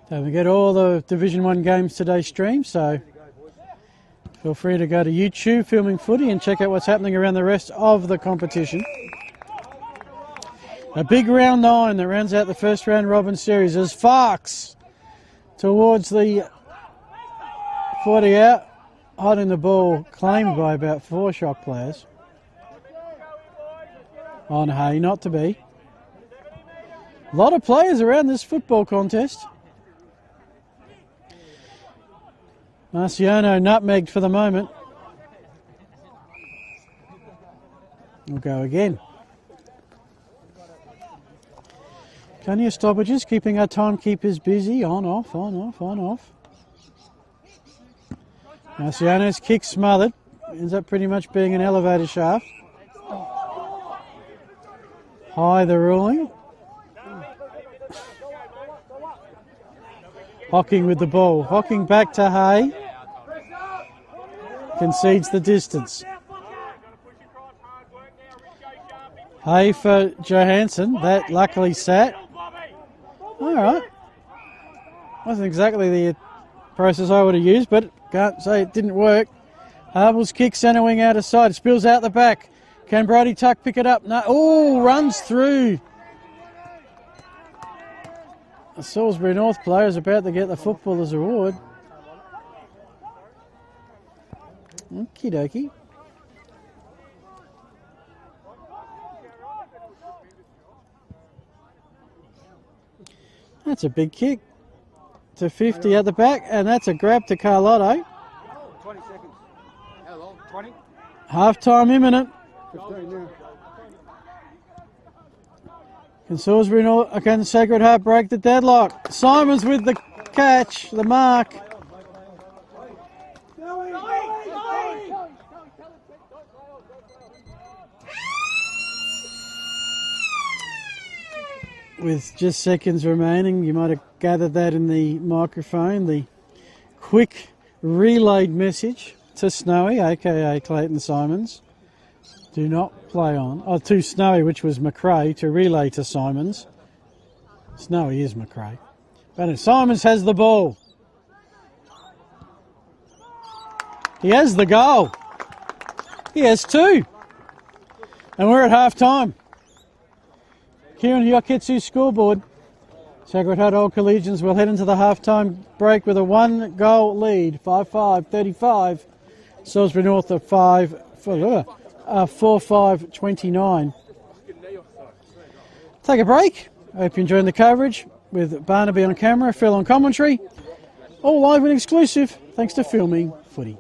Don't forget all the Division 1 games today streamed, so feel free to go to YouTube, Filming Footy, and check out what's happening around the rest of the competition. A big round 9 that rounds out the first round robin series as Fox towards the 40 out, holding the ball, claimed by about 4 shock players. On Hay, not to be. A lot of players around this football contest. Marciano nutmegged for the moment. We'll go again. Plenty of stoppages, keeping our timekeepers busy. On, off, on, off, on, off. Marciano's kick smothered. Ends up pretty much being an elevator shaft. High the ruling. Hocking with the ball. Hocking back to Hay. Concedes the distance. Hay for Johansson. That luckily sat. All right. Wasn't exactly the process I would have used, but can't say it didn't work. Harble's kick centre wing out of side. Spills out the back. Can Brody Tuck pick it up? No. Oh, runs through. A Salisbury North player is about to get the Footballer's Award. Okie dokie. That's a big kick to 50 at the back, and that's a grab to Carlotto. 20 seconds. How long? 20? Half time imminent. 15 now. Can Salisbury North, can Sacred Heart break the deadlock? Simons with the catch, the mark. With just seconds remaining, you might have gathered that in the microphone, the quick relayed message to Snowy, aka Clayton Simons. Do not play on. Oh, to Snowy, which was McRae, to relay to Simons. Snowy is McRae. But Simons has the ball. He has the goal. He has 2. And we're at half time. Kieran Hyoketsu's scoreboard. Sacred Heart Old Collegians will head into the half-time break with a 1-goal lead. 5-5, 35. Salisbury North at 4-5, 29. Take a break. I hope you're enjoying the coverage with Barnaby on camera, Phil on commentary. All live and exclusive, thanks to Filming Footy.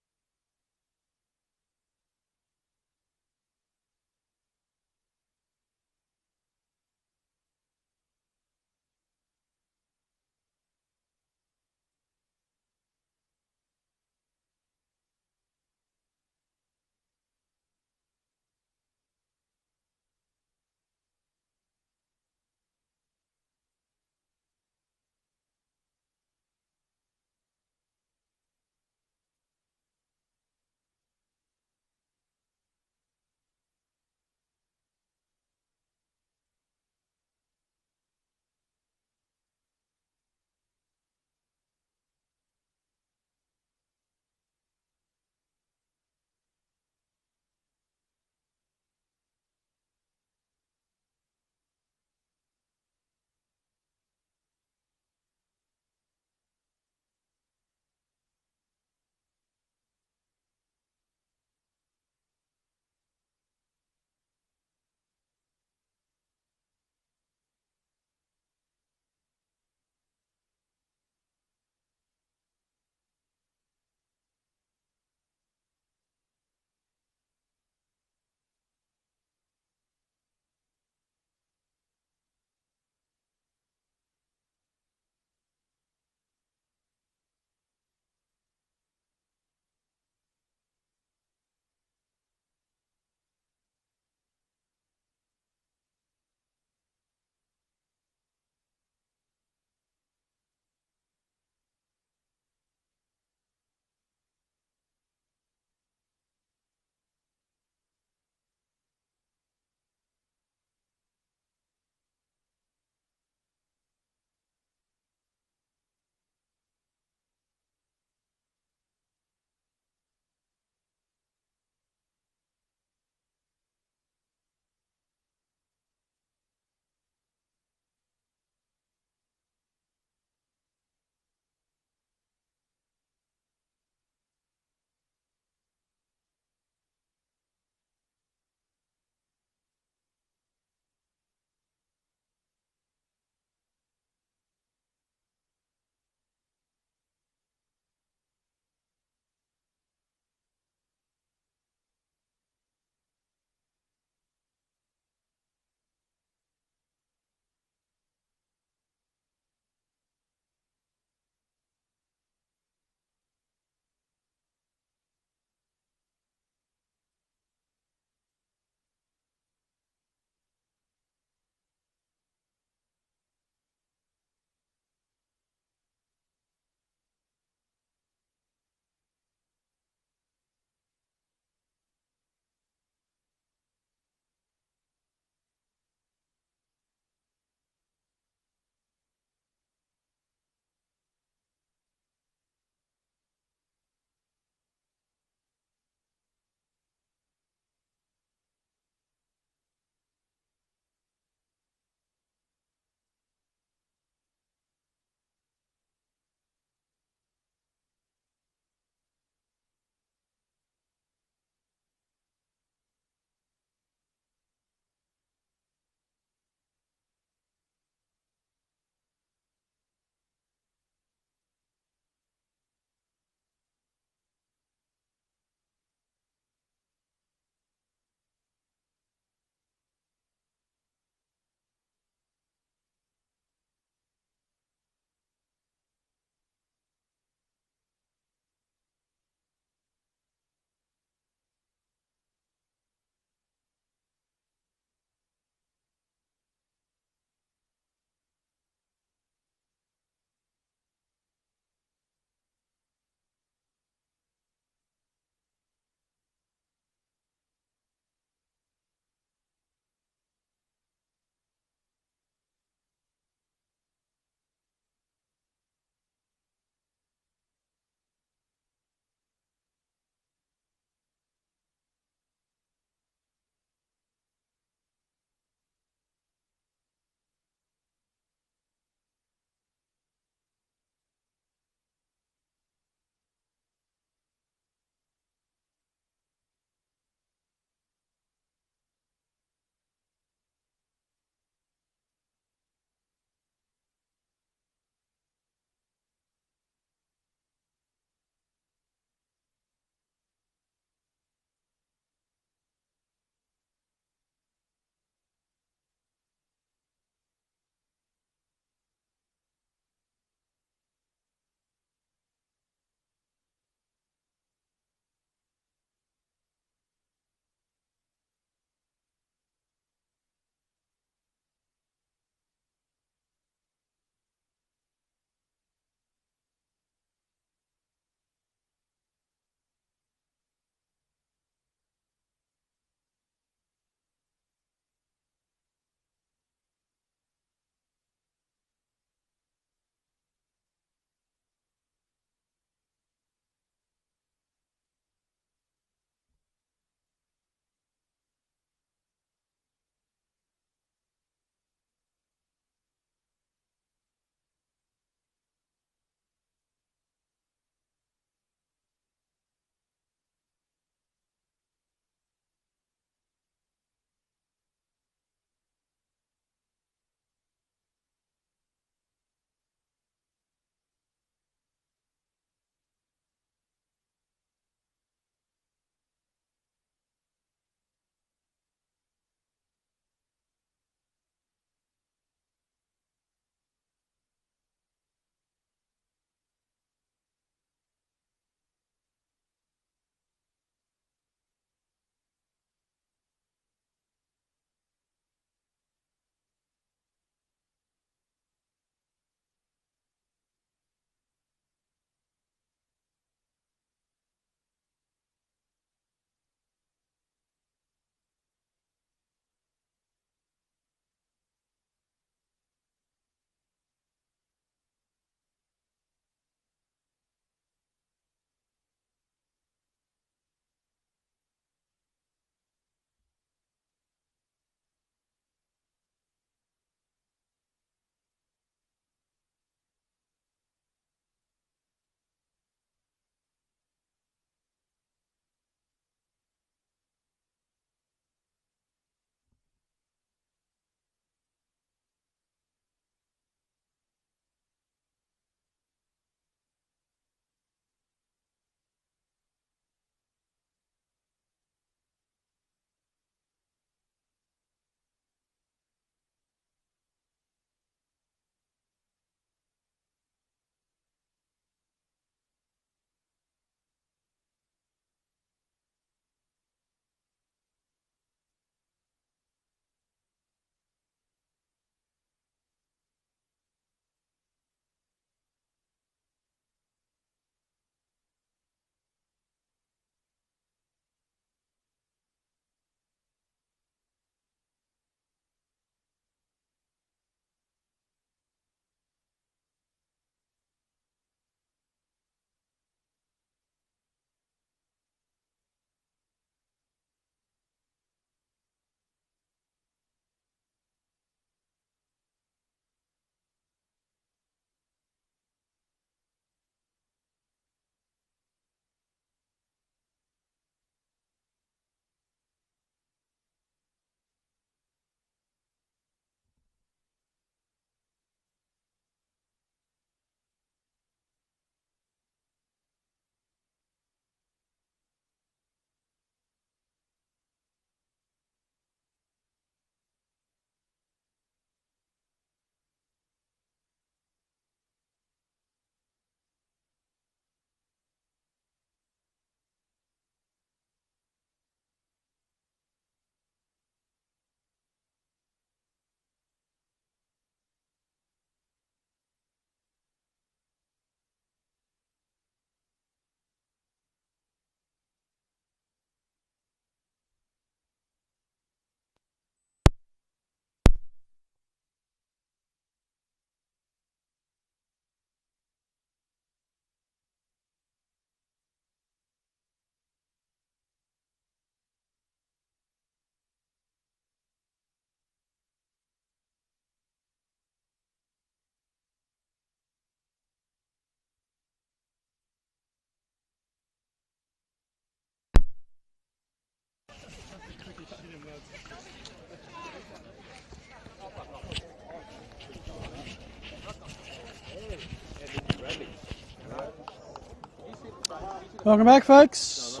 Welcome back, folks.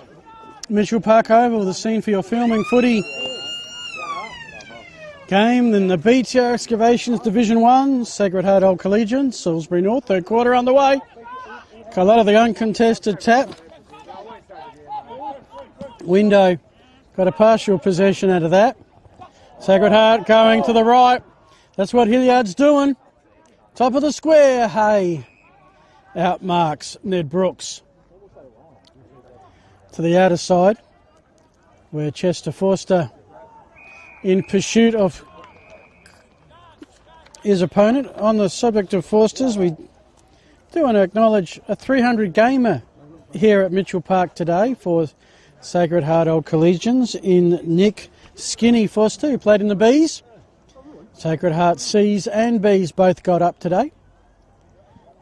Mitchell Park Oval, the scene for your filming footy game in the BTO Excavations Division 1, Sacred Heart Old Collegians, Salisbury North, third quarter underway. Carlotta the uncontested tap. Window got a partial possession out of that. Sacred Heart going to the right. That's what Hilliard's doing. Top of the square, Hay outmarks Ned Brooks. To the outer side, where Chester Forster, in pursuit of his opponent. On the subject of Forsters, we do want to acknowledge a 300 gamer here at Mitchell Park today for Sacred Heart Old Collegians in Nick Skinny Forster, who played in the Bs. Sacred Heart C's and Bs both got up today.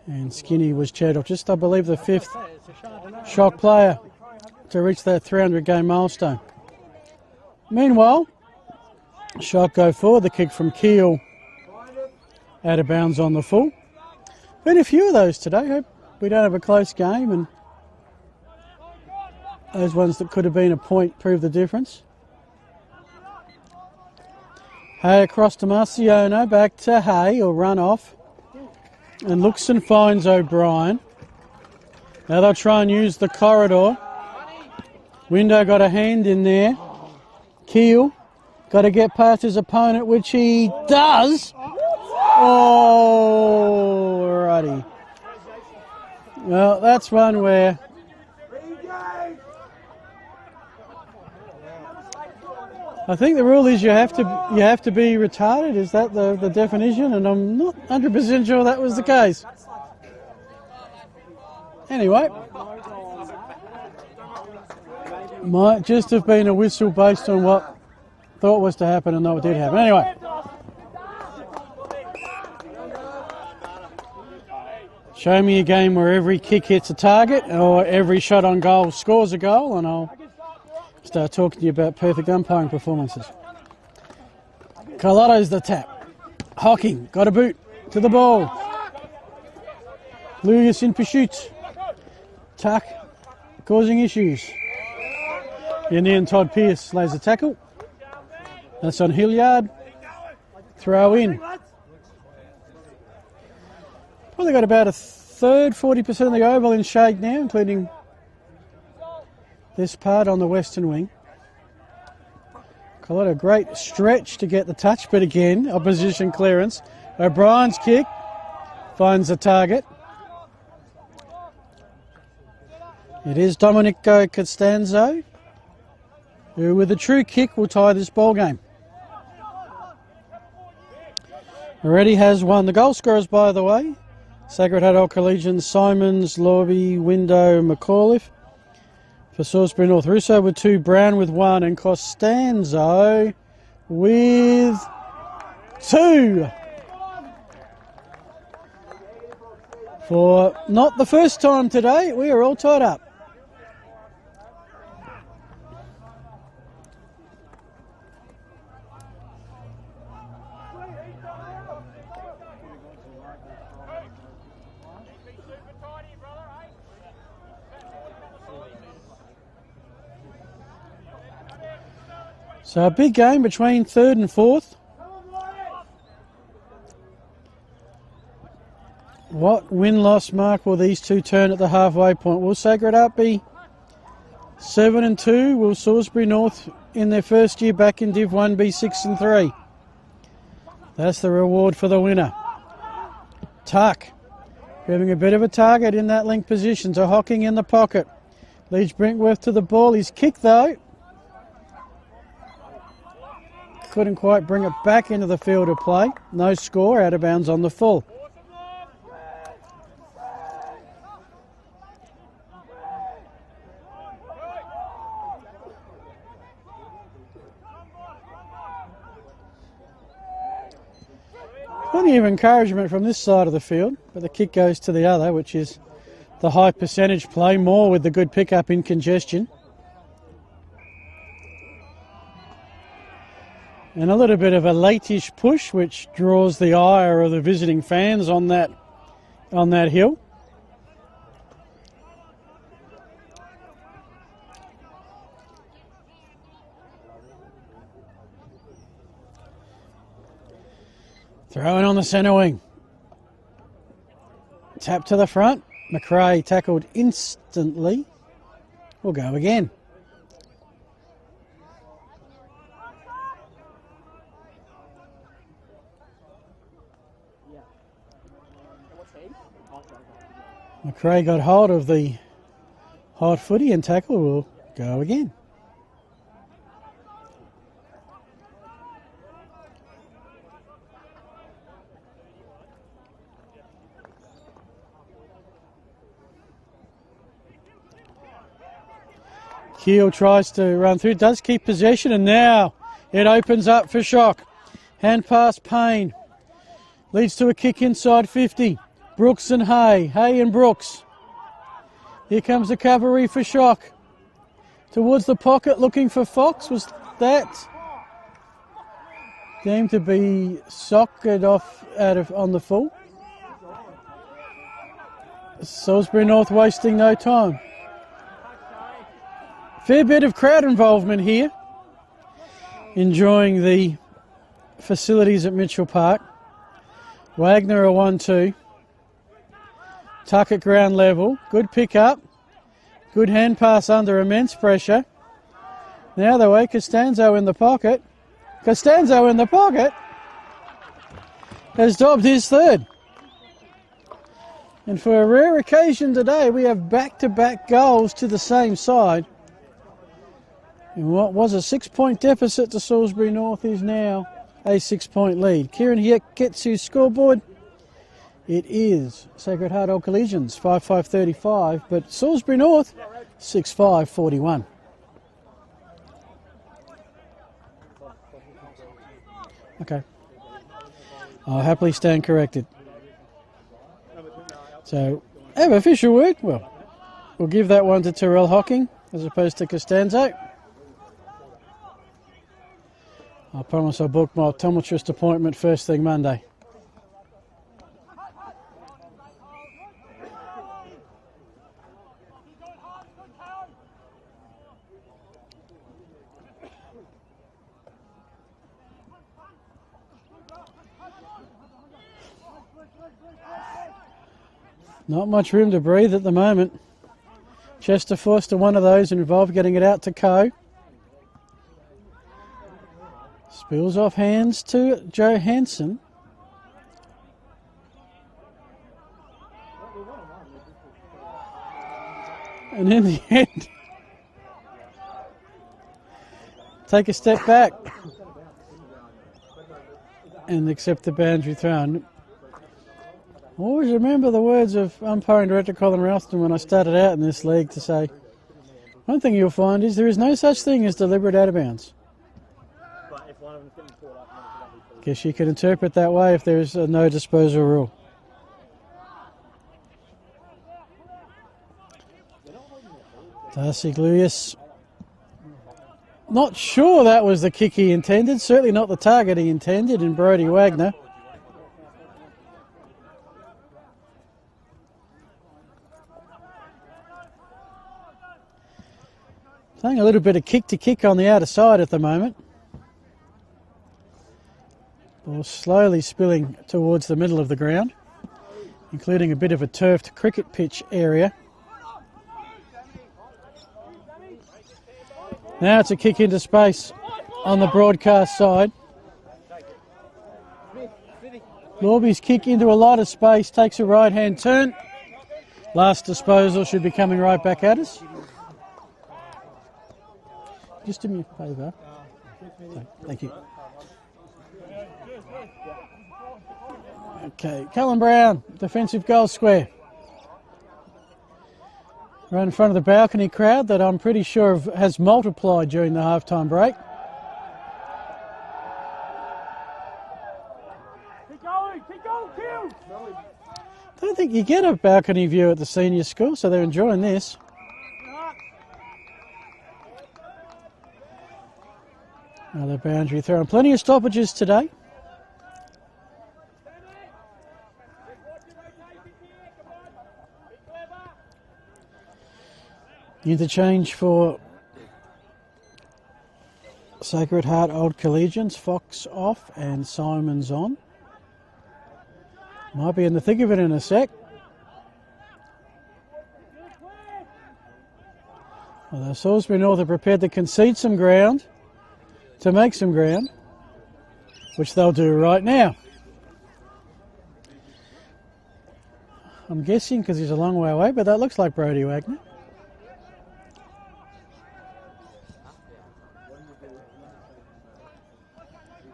And Skinny was chaired off just, I believe, the 5th shock player to reach that 300 game milestone. Meanwhile, shot go forward, the kick from Keel out of bounds on the full. Been a few of those today. Hope we don't have a close game, and those ones that could have been a point prove the difference. Hay across to Marciano, back to Hay, or run off, and looks and finds O'Brien. Now they'll try and use the corridor. Window got a hand in there. Keel got to get past his opponent, which he does. Oh, righty. Well, that's one where I think the rule is you have to be retarded. Is that the definition? And I'm not 100% sure that was the case. Anyway, might just have been a whistle based on what thought was to happen and not what did happen. Anyway, show me a game where every kick hits a target or every shot on goal scores a goal, and I'll start talking to you about perfect umpiring performances. Carlotto's the tap. Hocking got a boot to the ball. Lucas in pursuit. Tuck causing issues. In the end, Todd Pearce lays a tackle. That's on Hilliard. Throw in. Probably got about a third, 40% of the oval in shade now, including this part on the western wing. Carlotta, great stretch to get the touch, but again, opposition clearance. O'Brien's kick finds the target. It is Domenico Costanzo, who with a true kick will tie this ball game. Already has won the goal scorers, by the way. Sacred Heart Old Collegians, Simons, Lorby, Window, McAuliffe. For Salisbury North, Russo with 2, Brown with 1, and Costanzo with 2. For not the first time today, we are all tied up. So a big game between third and fourth. What win-loss mark will these two turn at the halfway point? Will Sacred Heart be 7-2? Will Salisbury North in their first year back in Div 1 be 6-3? That's the reward for the winner. Tuck having a bit of a target in that link position, so Hocking in the pocket. Leads Brinkworth to the ball. His kick though couldn't quite bring it back into the field of play. No score, out of bounds on the full. Plenty of encouragement from this side of the field, but the kick goes to the other, which is the high percentage play, more with the good pickup in congestion. And a little bit of a late-ish push, which draws the ire of the visiting fans on that hill. Throwing on the centre wing. Tap to the front. McRae tackled instantly. We'll go again. McRae got hold of the hot footy and tackle will go again. Keel tries to run through, does keep possession, and now it opens up for Shock. Hand pass Payne. Leads to a kick inside 50. Brooks and Hay. Hay and Brooks. Here comes the cavalry for Shock. Towards the pocket looking for Fox. Was that deemed to be socked off on the full? Salisbury North wasting no time. Fair bit of crowd involvement here. Enjoying the facilities at Mitchell Park. Wagner a 1-2. Tuck at ground level. Good pick up. Good hand pass under immense pressure. Now the way Costanzo in the pocket. Costanzo in the pocket has dobbed his third. And for a rare occasion today, we have back-to-back goals to the same side. And what was a 6-point deficit to Salisbury North is now a 6-point lead. Kieran here gets his scoreboard. It is Sacred Heart Old Collegians 5-5-35, but Salisbury North 6-5-41. Okay. I'll happily stand corrected. So, have official word? Well, we'll give that one to Terrell Hocking as opposed to Costanzo. I promise I'll book my optometrist appointment first thing Monday. Not much room to breathe at the moment. Chester forced to one of those involved getting it out to Coe. Spills off hands to Joe Hansen. And in the end, take a step back and accept the boundary thrown. Always remember the words of umpiring director Colin Ralston when I started out in this league to say, one thing you'll find is there is no such thing as deliberate out of bounds. Guess you could interpret that way if there's a no disposal rule. Darcy Gluyas. Not sure that was the kick he intended, certainly not the target he intended in Brodie Wagner. Playing a little bit of kick to kick on the outer side at the moment. Ball slowly spilling towards the middle of the ground, including a bit of a turfed cricket pitch area. Now it's a kick into space on the broadcast side. Lorby's kick into a lot of space, takes a right-hand turn. Last disposal should be coming right back at us. Just do me a favour. Thank you. Okay, Callum Brown, defensive goal square. Right in front of the balcony crowd that I'm pretty sure has multiplied during the halftime break. Keep going, Q! I don't think you get a balcony view at the senior school, so they're enjoying this. Another boundary throw. Plenty of stoppages today. Interchange for Sacred Heart Old Collegians. Fox off and Simon's on. Might be in the thick of it in a sec. Although Salisbury North are prepared to concede some ground, to make some ground, which they'll do right now. I'm guessing because he's a long way away, but that looks like Brodie Wagner.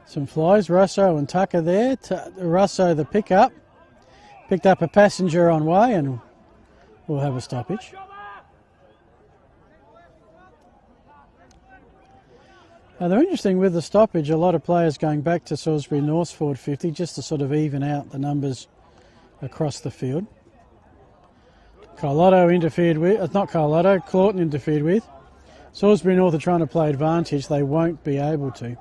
Some flies, Russo and Tucker there. Russo the pickup. Picked up a passenger on way and we'll have a stoppage. Now they're interesting with the stoppage, a lot of players going back to Salisbury North's forward 50 just to sort of even out the numbers across the field. Carlotto interfered with, not Carlotto, Claughton interfered with. Salisbury North are trying to play advantage, they won't be able to. And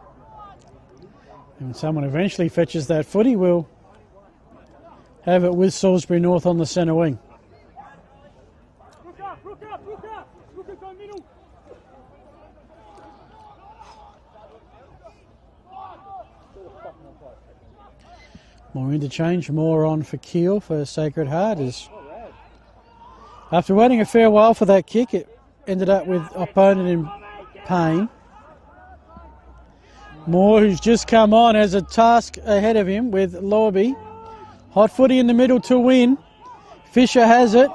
when someone eventually fetches that footy, we'll have it with Salisbury North on the centre wing. More interchange, more on for Keel for Sacred Heart. After waiting a fair while for that kick, it ended up with opponent in pain. Moore, who's just come on, has a task ahead of him with Lorby. Hot footy in the middle to win. Fisher has it.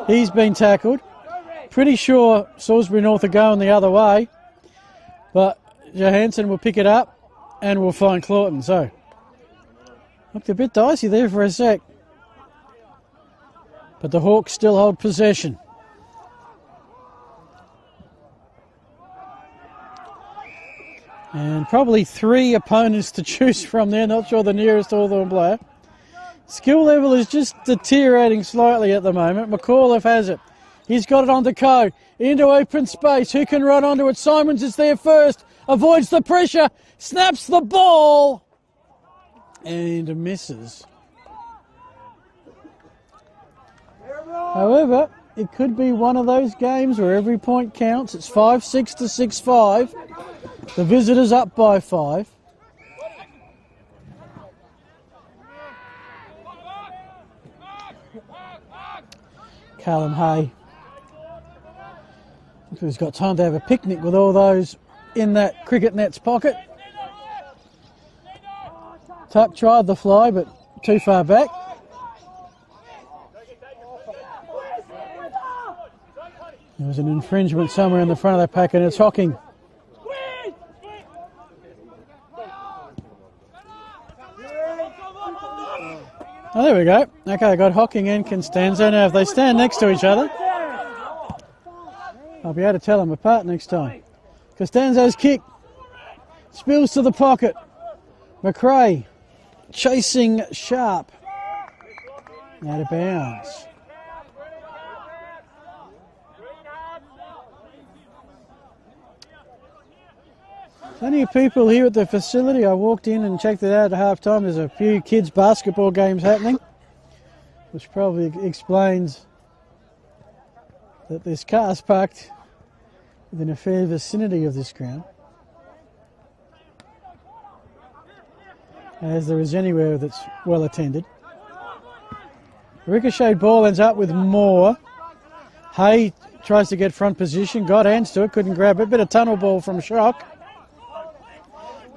He's been tackled. Pretty sure Salisbury North are going the other way. But Johansson will pick it up and will find Claughton. So, looked a bit dicey there for a sec. But the Hawks still hold possession. And probably 3 opponents to choose from there. Not sure the nearest Hawthorn player. Skill level is just deteriorating slightly at the moment. McAuliffe has it. He's got it on to Coe. Into open space. Who can run onto it? Simons is there first. Avoids the pressure. Snaps the ball. And misses. However, it could be one of those games where every point counts. It's 5-6 to 6-5. The visitors up by 5. Callum Hay, who's got time to have a picnic with all those in that cricket net's pocket. Tuck tried the fly, but too far back. There was an infringement somewhere in the front of that pack, and it's Hocking. Oh, there we go. Okay, I got Hocking and Constanzo. Now, if they stand next to each other, I'll be able to tell them apart next time. Costanzo's kick spills to the pocket. McRae chasing Sharp. Out of bounds. Plenty of people here at the facility. I walked in and checked it out at half time. There's a few kids' basketball games happening, which probably explains that there's cars parked within a fair vicinity of this ground, as there is anywhere that's well attended. The ricocheted ball ends up with Moore. Hay tries to get front position, got hands to it, couldn't grab it. Bit of tunnel ball from Shock.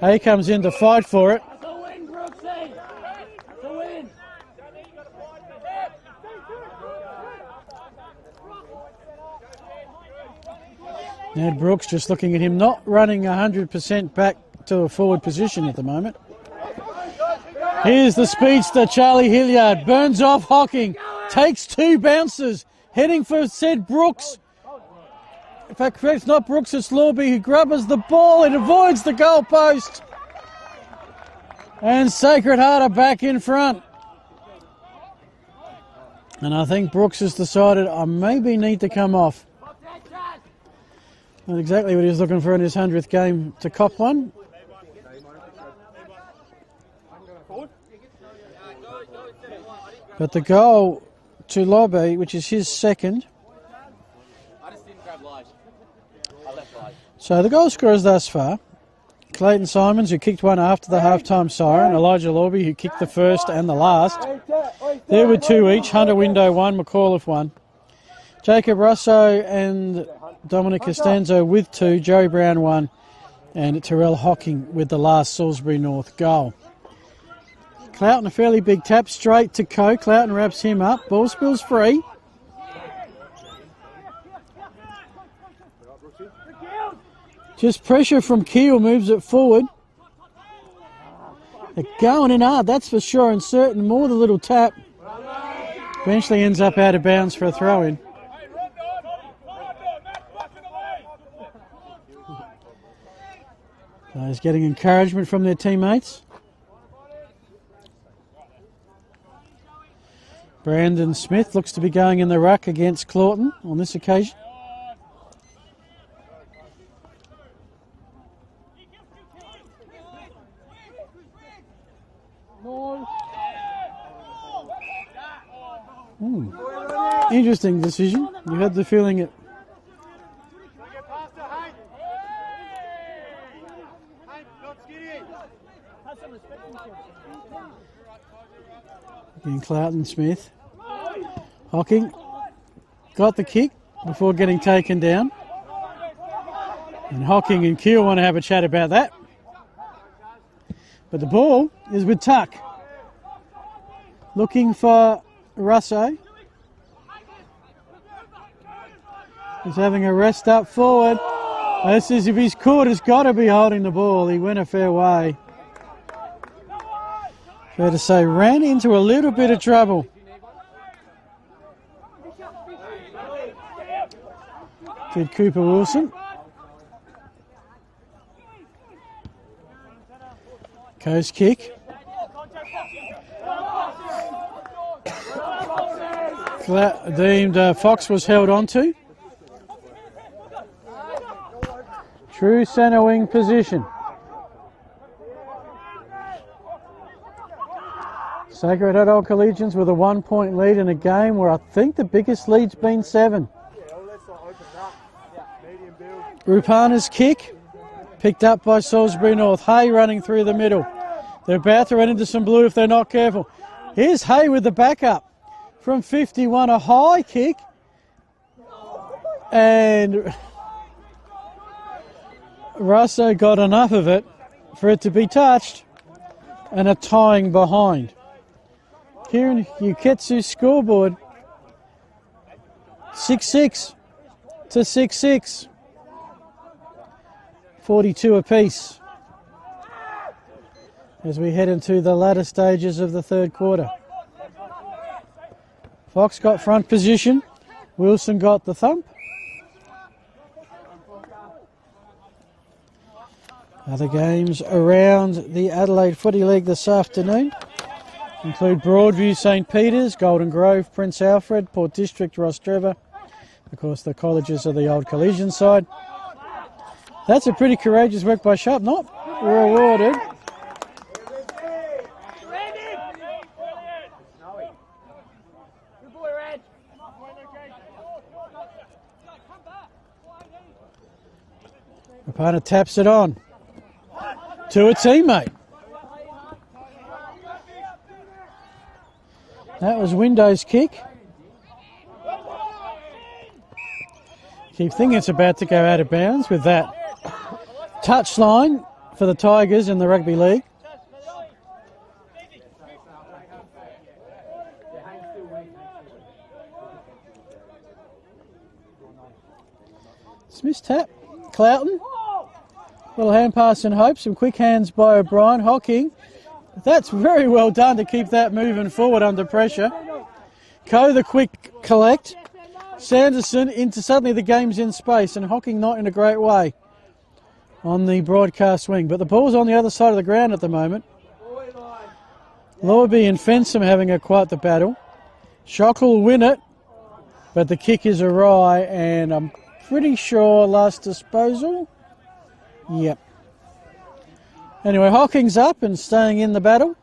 Hay comes in to fight for it. Ned Brooks just looking at him, not running 100% back to a forward position at the moment. Here's the speedster, Charlie Hilliard. Burns off Hocking. Takes 2 bounces. Heading for said Brooks. In fact, it's not Brooks, it's Lorby who grubbers the ball. It avoids the goalpost. And Sacred Heart are back in front. And I think Brooks has decided I maybe need to come off. Not exactly what he was looking for in his 100th game to cop one. But the goal to Lobby, which is his second. So the goal scorers thus far: Clayton Simons, who kicked one after the halftime siren. Elijah Lorby, who kicked the first and the last. There were 2 each. Hunter Window 1, McAuliffe 1. Jacob Russo and Dominic Costanzo with 2. Joey Brown 1. And Terrell Hocking with the last Salisbury North goal. Cloughton, a fairly big tap straight to Coe. Cloughton wraps him up. Ball spills free. Just pressure from Keel moves it forward. They're going in hard, that's for sure and certain. More the little tap. Eventually ends up out of bounds for a throw-in. Those getting encouragement from their teammates. Brandon Smith looks to be going in the ruck against Clawton on this occasion. Interesting decision. You had the feeling it. Again, Cloughton Smith. Hocking got the kick before getting taken down. And Hocking and Keel want to have a chat about that. But the ball is with Tuck. Looking for Russo. He's having a rest up forward. This is, if he's caught, has got to be holding the ball. He went a fair way. Fair to say, ran into a little bit of trouble. Did Cooper Wilson. Coast kick. Deemed Fox was held onto. True centre wing position. Sacred Heart Old Collegians with a 1-point lead in a game where I think the biggest lead's been 7. Rupana's kick picked up by Salisbury North. Hay running through the middle. They're about to run into some blue if they're not careful. Here's Hay with the backup from 51, a high kick. And Russo got enough of it for it to be touched and a tying behind. Kieran Uketsu's scoreboard 6-6 to 6-6. 42 apiece as we head into the latter stages of the third quarter. Fox got front position. Wilson got the thump. Other games around the Adelaide Footy League this afternoon include Broadview, St Peters, Golden Grove, Prince Alfred, Port District, Ross Trevor. Of course, the colleges of the old Collegian side. That's a pretty courageous work by Sharp. Not rewarded. Rapana taps it on to a teammate. That was Window's kick. Keep thinking it's about to go out of bounds with that touchline for the Tigers in the Rugby League. Smith's tap. Cloughton. Little hand pass and hope. Some quick hands by O'Brien. Hocking. That's very well done to keep that moving forward under pressure. Coe the quick collect. Sanderson into suddenly the game's in space and Hocking not in a great way on the broadcast wing. But the ball's on the other side of the ground at the moment. Lorby and Fensom having quite the battle. Schock will win it, but the kick is awry and I'm pretty sure last disposal. Yep. Anyway, Hocking's up and staying in the battle.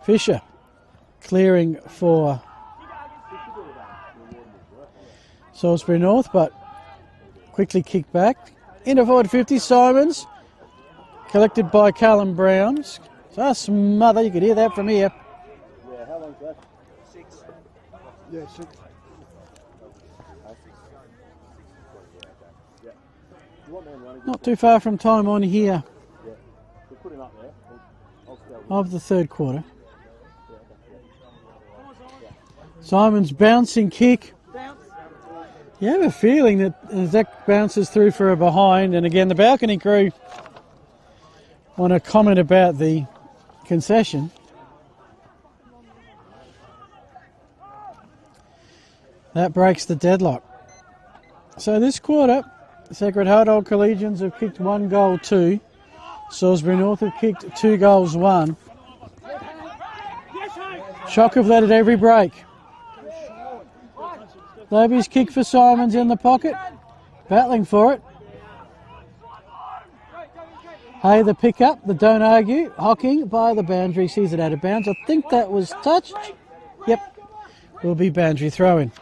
Fisher clearing for Salisbury North, but quickly kicked back. Into forward 50, Simons. Collected by Callum Browns. So smother, you could hear that from here. Yeah, how long's that? 6. Yeah, 6. Yeah. You want them running? Not too far from time on here Yeah. We'll put him up there. of the third quarter. Simons bouncing kick. You have a feeling that Zach bounces through for a behind, and again the balcony crew want to comment about the concession. That breaks the deadlock. So this quarter, Sacred Heart Old Collegians have kicked 1 goal 2. Salisbury North have kicked 2 goals 1. Shock have led at every break. Levy's kick for Simons in the pocket. Battling for it. Hey, the pick up, the don't argue. Hocking by the boundary, sees it out of bounds. I think that was touched. Yep. Will be boundary throw-in.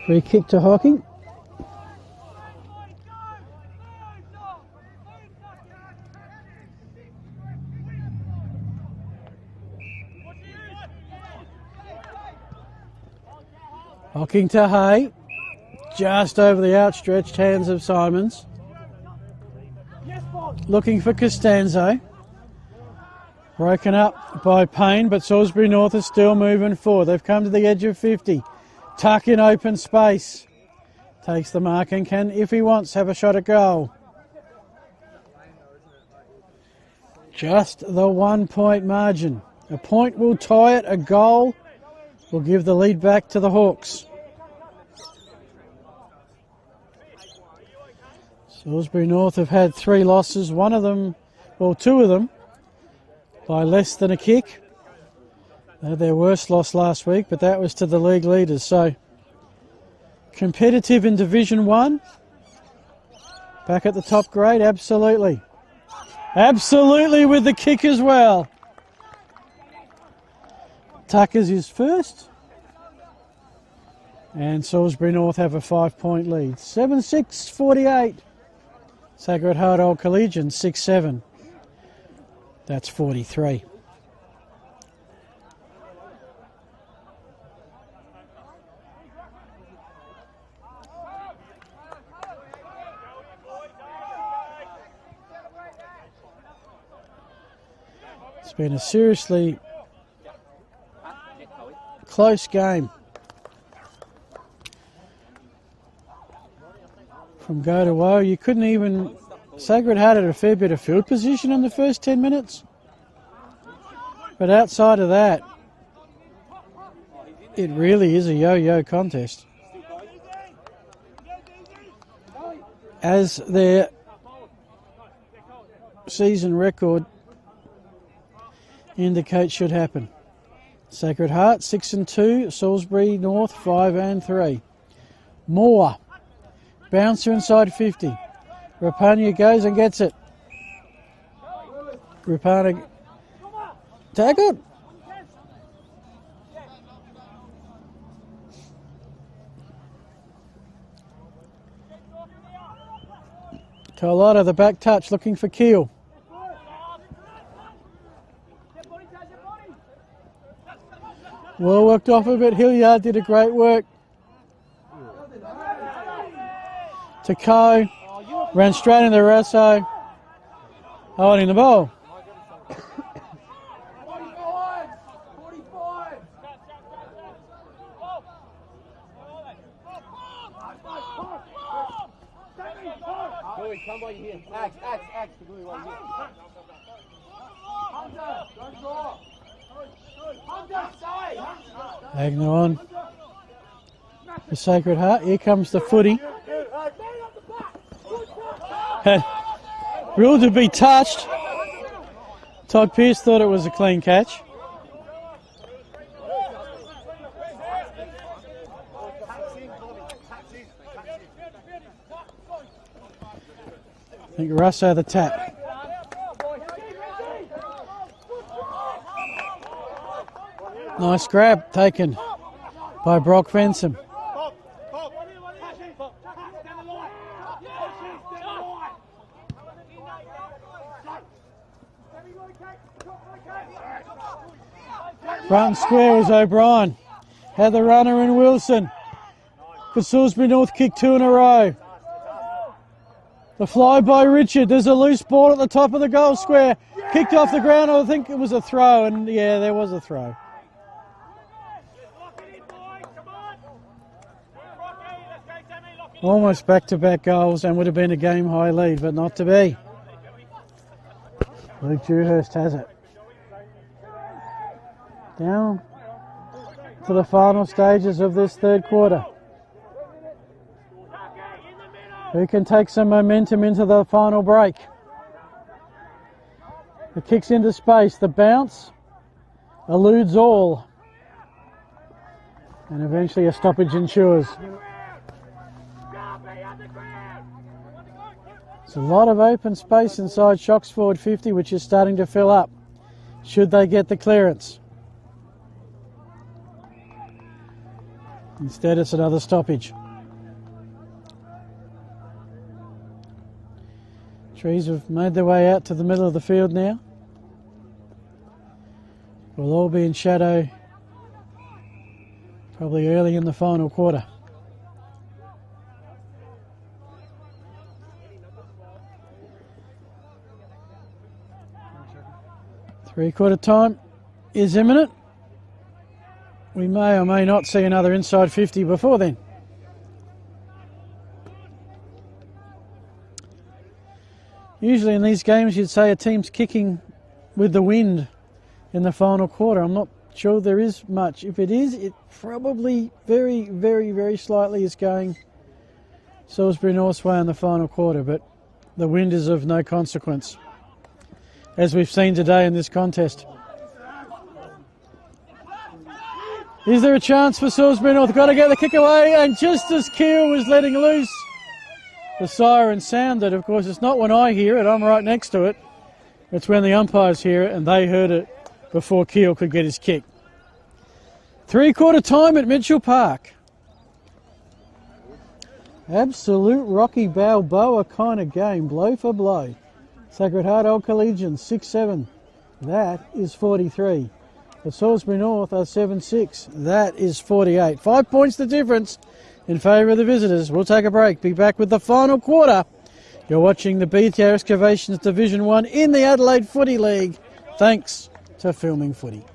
Free kick to Hocking. Hocking to Hay. Just over the outstretched hands of Simons. Looking for Costanzo. Broken up by Payne, but Salisbury North is still moving forward. They've come to the edge of 50. Tuck in open space. Takes the mark and can, if he wants, have a shot at goal. Just the 1 point margin. A point will tie it. A goal will give the lead back to the Hawks. Salisbury North have had 3 losses. One of them, well, 2 of them, by less than a kick. They had their worst loss last week, but that was to the league leaders. So, competitive in Division 1. Back at the top grade, absolutely. Absolutely with the kick as well. Tuckers is first. And Salisbury North have a 5 point lead. 7-6, 48. Sacred Heart Old Collegian, 6-7. That's 43. It's been a seriously close game. From go to woe, you couldn't even... Sacred Heart had a fair bit of field position in the first 10 minutes. But outside of that, it really is a yo-yo contest. As their season record indicates should happen. Sacred Heart 6-2, Salisbury North 5-3. Moore, bouncer inside 50. Rapana goes and gets it. Rapana tackled. Carlotta, the back touch, looking for Keel. Well worked off a bit. Hilliard did a great work. To Coe. Ran straight into Rosso. Holding the ball. Agner on. The Sacred Heart. Here comes the footy. Ruled to be touched. Todd Pearce thought it was a clean catch. I think Russo the tap. Nice grab taken by Brock Fensom. Front and square was O'Brien. Had the runner in Wilson. But Salisbury North kicked 2 in a row. The fly by Richard. There's a loose ball at the top of the goal square. Kicked off the ground. I think it was a throw. And yeah, there was a throw. Almost back-to-back goals and would have been a game-high lead, but not to be. Luke Dewhurst has it. Down to the final stages of this third quarter. Who can take some momentum into the final break? The kick's into space. The bounce eludes all. And eventually a stoppage ensures. There's a lot of open space inside Shocks forward 50, which is starting to fill up. Should they get the clearance? Instead, it's another stoppage. Trees have made their way out to the middle of the field now. We'll all be in shadow probably early in the final quarter. Three-quarter time is imminent. We may or may not see another inside 50 before then. Usually in these games you'd say a team's kicking with the wind in the final quarter. I'm not sure there is much. If it is, it probably very, very, very slightly is going Salisbury North's way in the final quarter, but the wind is of no consequence, as we've seen today in this contest. Is there a chance for Salisbury North? Got to get the kick away, and just as Keel was letting loose, the siren sounded. Of course, it's not when I hear it, I'm right next to it. It's when the umpires hear it, and they heard it before Keel could get his kick. Three-quarter time at Mitchell Park. Absolute Rocky Balboa kind of game, blow for blow. Sacred Heart Old Collegians 6-7. That is 43. But Salisbury North are 7-6. That is 48. 5 points the difference in favour of the visitors. We'll take a break. Be back with the final quarter. You're watching the BTR Excavations Division 1 in the Adelaide Footy League. Thanks to Filming Footy.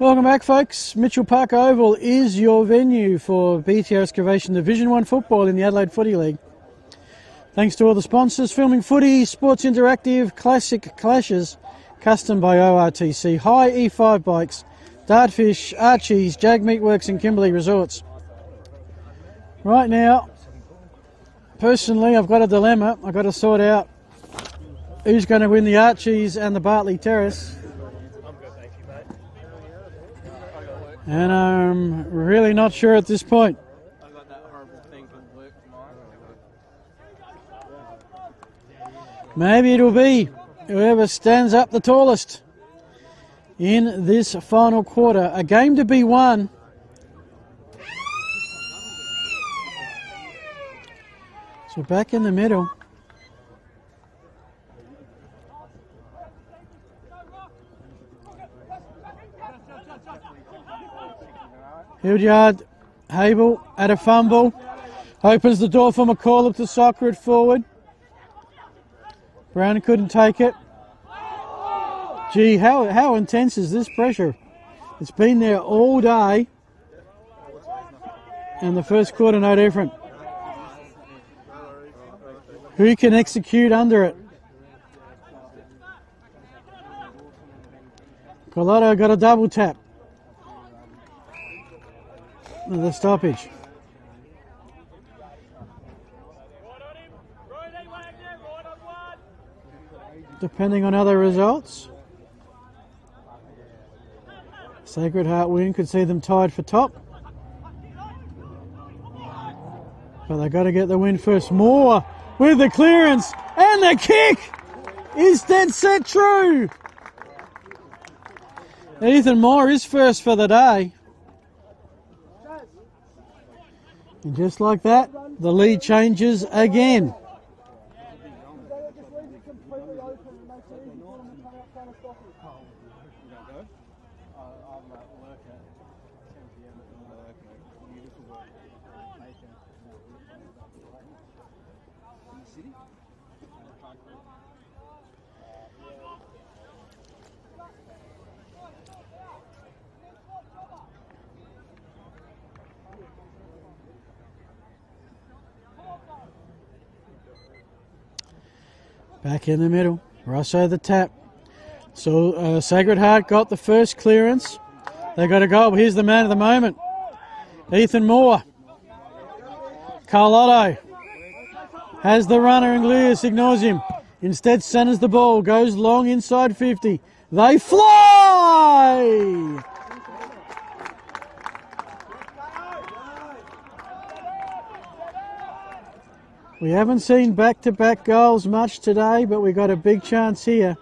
Welcome back, folks. Mitchell Park Oval is your venue for BTO Excavation Division 1 football in the Adelaide Footy League. Thanks to all the sponsors: Filming Footy, Sports Interactive, Classic Clashes, Custom by ORTC, High E5 Bikes, Dartfish, Archie's, Jag Meatworks and Kimberley Resorts. Right now, personally, I've got a dilemma. I've got to sort out who's going to win the Archies and the Bartley Terrace. And I'm really not sure at this point. I got that horrible thing from work tomorrow. Maybe it'll be whoever stands up the tallest in this final quarter. A game to be won. So back in the middle. Hildyard, Habel at a fumble. Opens the door for McCallum to soccer it forward. Brown couldn't take it. Gee, how intense is this pressure? It's been there all day. And the first quarter no different. Who can execute under it? Colotto got a double tap. The stoppage. Depending on other results. Sacred Heart win could see them tied for top. But they've got to get the win first. Moore with the clearance and the kick is dead set true. Ethan Moore is first for the day. And just like that, the lead changes again. Back in the middle, Rosso the tap. So Sacred Heart got the first clearance. They got a goal. Here's the man of the moment, Ethan Moore. Carlotto has the runner and Glias ignores him. Instead centres the ball, goes long inside 50. They fly! We haven't seen back-to-back goals much today, but we got a big chance here.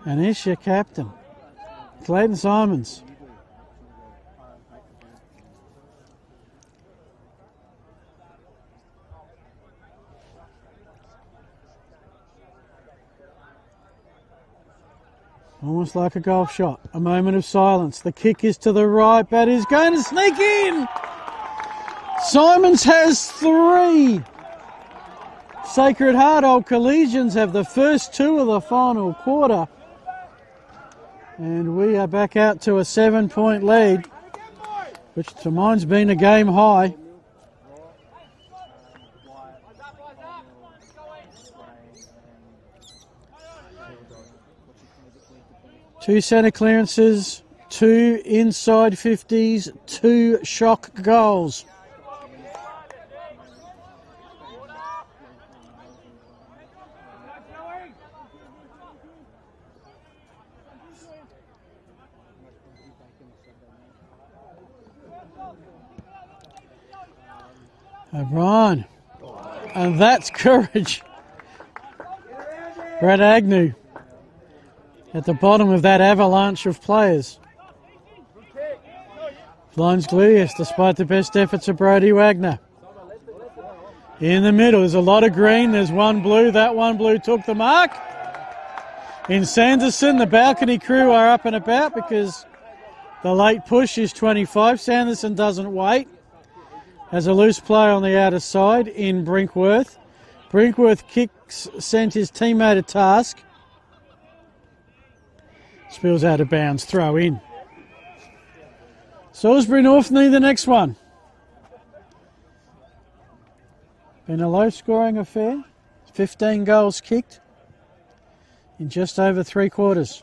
And here's your captain, Clayton Simons. Almost like a golf shot. A moment of silence. The kick is to the right, but is going to sneak in. Simons has 3. Sacred Heart Old Collegians have the first 2 of the final quarter. And we are back out to a 7-point lead, which to mine's been a game high. Two centre clearances, 2 inside 50s, 2 shock goals. O'Brien, and that's courage. Brad Agnew at the bottom of that avalanche of players. Blinds Glias despite the best efforts of Brody Wagner. In the middle, there's a lot of green, there's one blue, that one blue took the mark. In Sanderson, the balcony crew are up and about because the late push is 25. Sanderson doesn't wait. Has a loose play on the outer side in Brinkworth. Brinkworth kicks, sent his teammate a task. Spills out of bounds, throw in. Salisbury North need the next one. Been a low-scoring affair. 15 goals kicked in just over 3 quarters.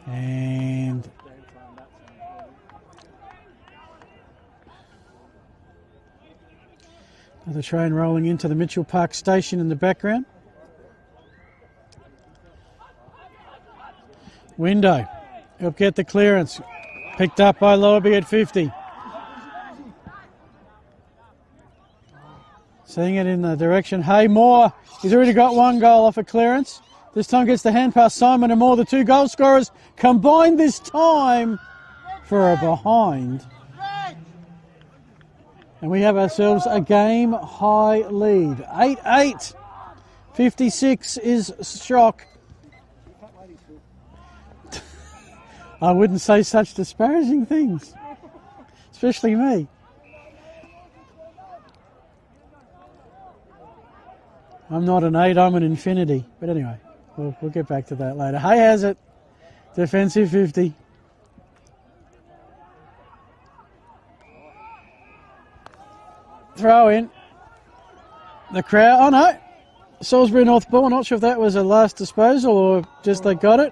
And another train rolling into the Mitchell Park station in the background. Window, he'll get the clearance. Picked up by Lobby at 50. Seeing it in the direction. Hey, Moore, he's already got 1 goal off a clearance. This time gets the hand pass. Simon and Moore, the 2 goal scorers, combined this time for a behind. And we have ourselves a game high lead. 8-8. 56 is shock. I wouldn't say such disparaging things, especially me. I'm not an 8, I'm an infinity. But anyway, we'll get back to that later. Hay has it. Defensive 50. Throw in. The crowd, oh no. Salisbury North ball, not sure if that was a last disposal or just they got it.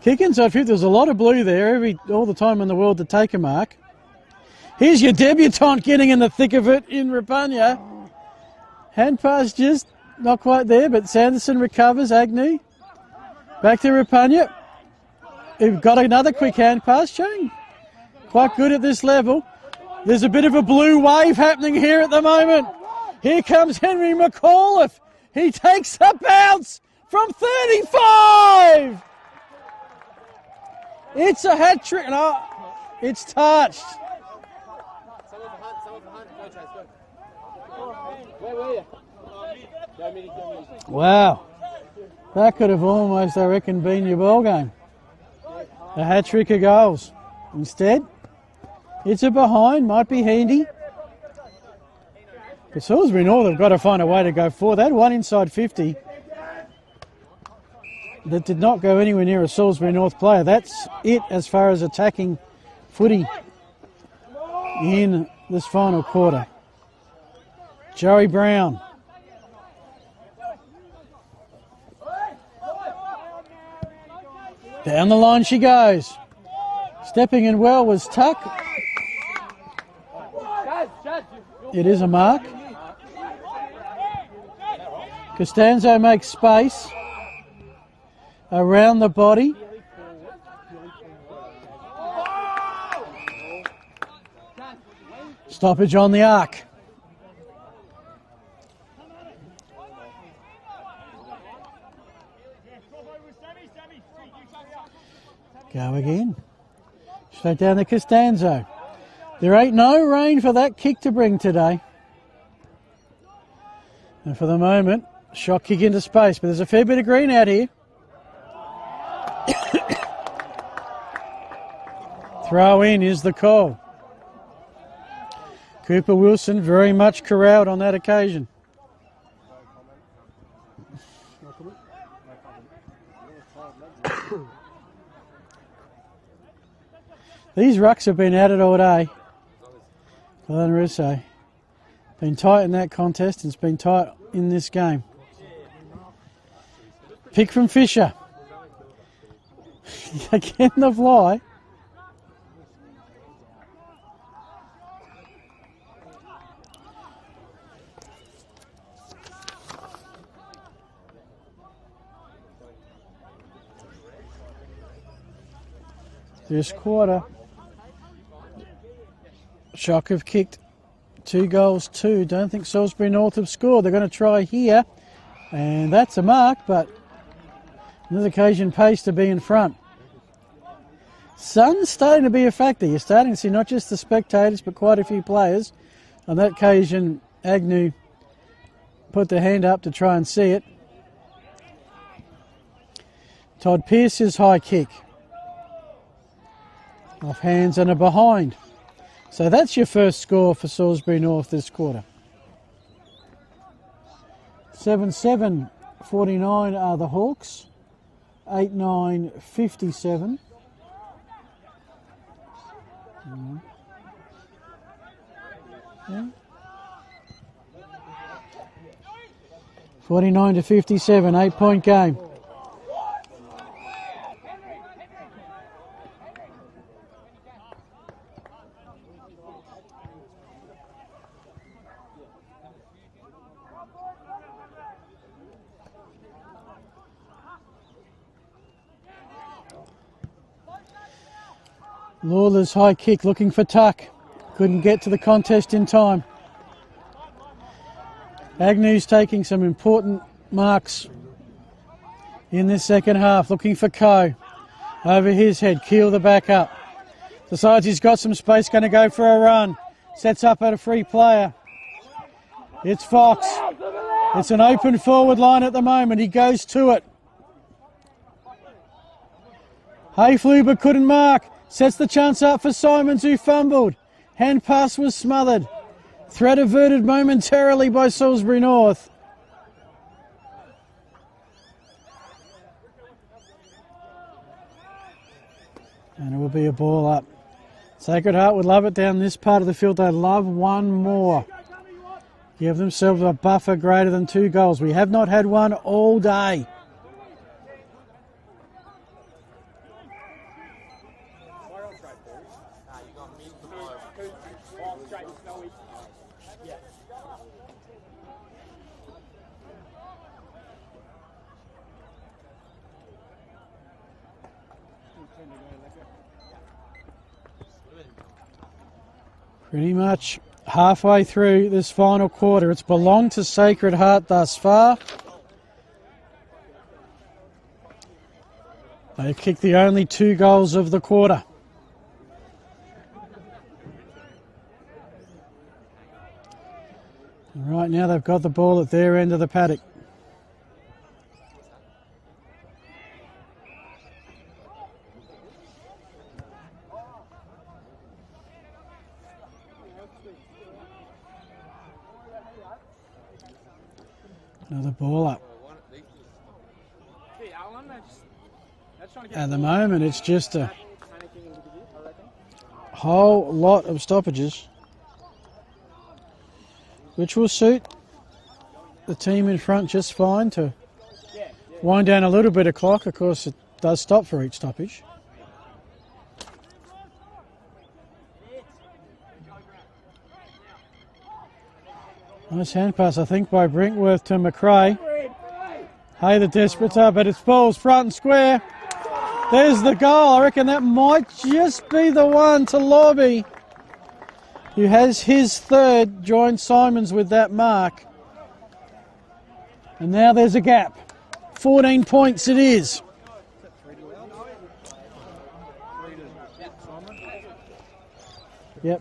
Kick inside 50, there's a lot of blue there, all the time in the world to take a mark. Here's your debutant getting in the thick of it in Rapanya. Hand pass just not quite there, but Sanderson recovers. Agnew. Back to Rapanya. We've got another quick hand pass, showing quite good at this level. There's a bit of a blue wave happening here at the moment. Here comes Henry McAuliffe. He takes a bounce from 35. It's a hat trick. No, it's touched. Wow. That could have almost, I reckon, been your ball game. A hat trick of goals. Instead, it's a behind, might be handy. But Salisbury North have got to find a way to go forward. They had one inside 50 that did not go anywhere near a Salisbury North player. That's it as far as attacking footy in this final quarter. Joey Brown. Down the line she goes. Stepping in well was Tuck. It is a mark. Costanzo makes space around the body. Stoppage on the arc. Go again. Straight down to Costanzo. There ain't no rain for that kick to bring today. And for the moment, shot kick into space, but there's a fair bit of green out here. Throw in is the call. Cooper Wilson very much corralled on that occasion. These rucks have been at it all day. Glenn Russo. Been tight in that contest and it's been tight in this game. Pick from Fisher. Again the fly. This quarter. Shock have kicked 2 goals, 2. Don't think Salisbury North have scored. They're going to try here. And that's a mark, but on this occasion pays to be in front. Sun's starting to be a factor. You're starting to see not just the spectators, but quite a few players. On that occasion, Agnew put the hand up to try and see it. Todd Pearce's high kick. Off hands and a behind. So that's your first score for Salisbury North this quarter. 7-7, 49 are the Hawks. 8-9, 57. Yeah. 49 to 57, 8-point game. Lawler's high kick looking for Tuck. Couldn't get to the contest in time. Agnew's taking some important marks in this second half. Looking for Coe. Over his head. Keel the back up. Decides he's got some space. Going to go for a run. Sets up at a free player. It's Fox. It's an open forward line at the moment. He goes to it. Hayflew couldn't mark. Sets the chance up for Simons, who fumbled. Hand pass was smothered. Threat averted momentarily by Salisbury North. And it will be a ball up. Sacred Heart would love it down this part of the field. They love one more. Give themselves a buffer greater than 2 goals. We have not had one all day. Pretty much halfway through this final quarter. It's belonged to Sacred Heart thus far. They've kicked the only 2 goals of the quarter. And right now they've got the ball at their end of the paddock. Another ball up. At the moment, it's just a whole lot of stoppages, which will suit the team in front just fine to wind down a little bit of clock. Of course, it does stop for each stoppage. Nice hand pass, I think, by Brinkworth to McRae. Hay the desperate up, but it's balls front and square. There's the goal. I reckon that might just be the one to Lobby, who has his third, joined Simons with that mark. And now there's a gap. 14 points it is. Yep.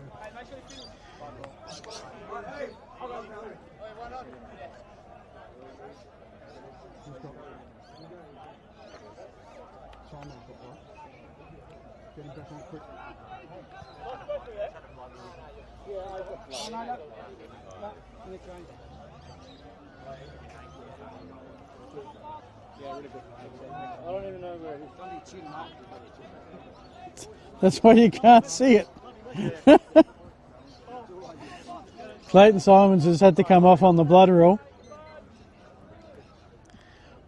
That's why you can't see it. Clayton Simons has had to come off on the blood rule.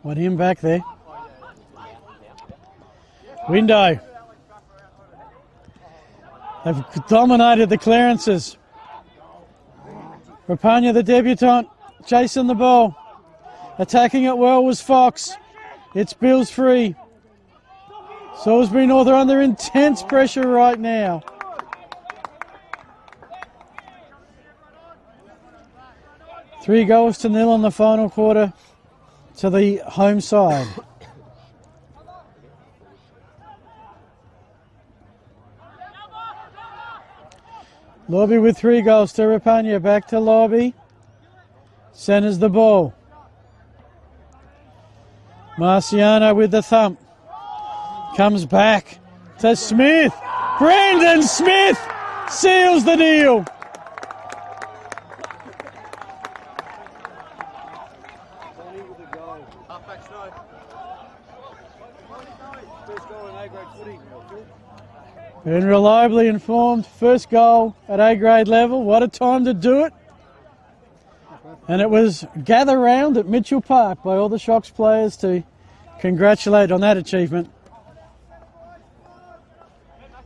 Want him back there. Window. They've dominated the clearances. Rapagna, the debutant, chasing the ball. Attacking it well was Fox. It's Bills free. Salisbury North are under intense pressure right now. Three goals to nil on the final quarter to the home side. Lobby with 3 goals to Rapagna. Back to Lobby. Centres the ball. Marciano with the thump. Comes back to Smith. Brandon Smith seals the deal. Been reliably informed, first goal at A-grade level. What a time to do it. And it was gather round at Mitchell Park by all the Shocks players to congratulate on that achievement.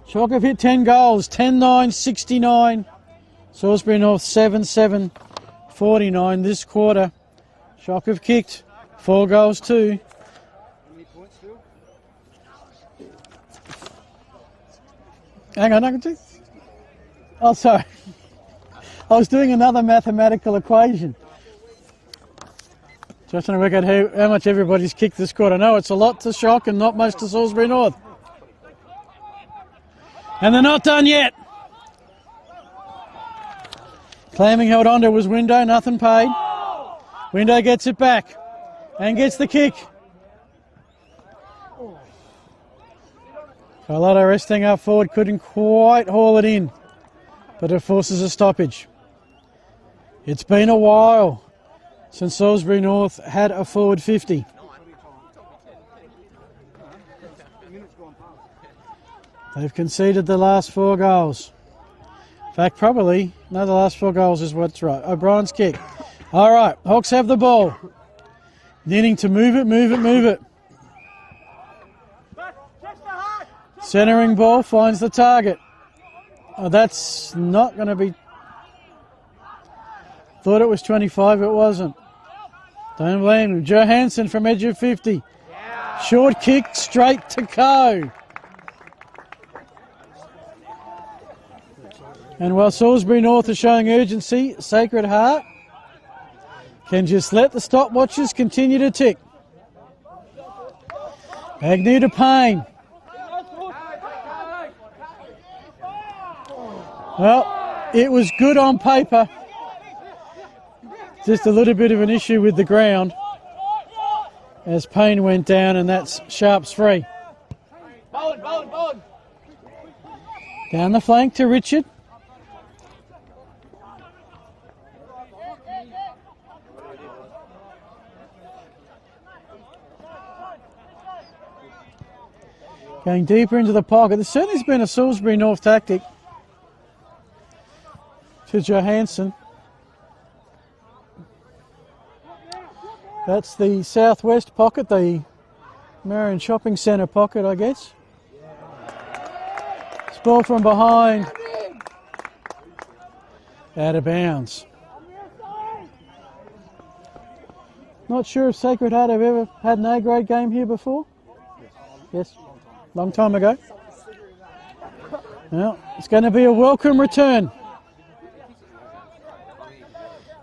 Shock have hit 10 goals, 10-9-69. Salisbury North 7-7-49 this quarter. Shock have kicked 4 goals too. Hang on, I can do. Oh, sorry. I was doing another mathematical equation. Just trying to work out how much everybody's kicked this quarter. No, it's a lot to Shock and not much to Salisbury North. And they're not done yet. Clamming held on to was Window, nothing paid. Window gets it back and gets the kick. Carlotta resting up forward, couldn't quite haul it in, but it forces a stoppage. It's been a while since Salisbury North had a forward 50. They've conceded the last 4 goals. In fact, probably, no, the last 4 goals is what's right. O'Brien's kick. All right, Hawks have the ball. Needing to move it, move it, move it. Centering ball finds the target. Oh, that's not going to be... Thought it was 25, it wasn't. Don't blame him. Johansson from edge of 50. Short kick straight to Co. And while Salisbury North is showing urgency, Sacred Heart can just let the stopwatches continue to tick. Agnew to Payne. Well, it was good on paper. Just a little bit of an issue with the ground as Payne went down, and that's Sharp's free. Down the flank to Richard. Going deeper into the pocket. There certainly has been a Salisbury North tactic to Johansson. That's the southwest pocket, the Marion Shopping Centre pocket, I guess. It's ball from behind. Out of bounds. Not sure if Sacred Heart have ever had an A-grade game here before. Yes. Long time ago. Well, it's going to be a welcome return.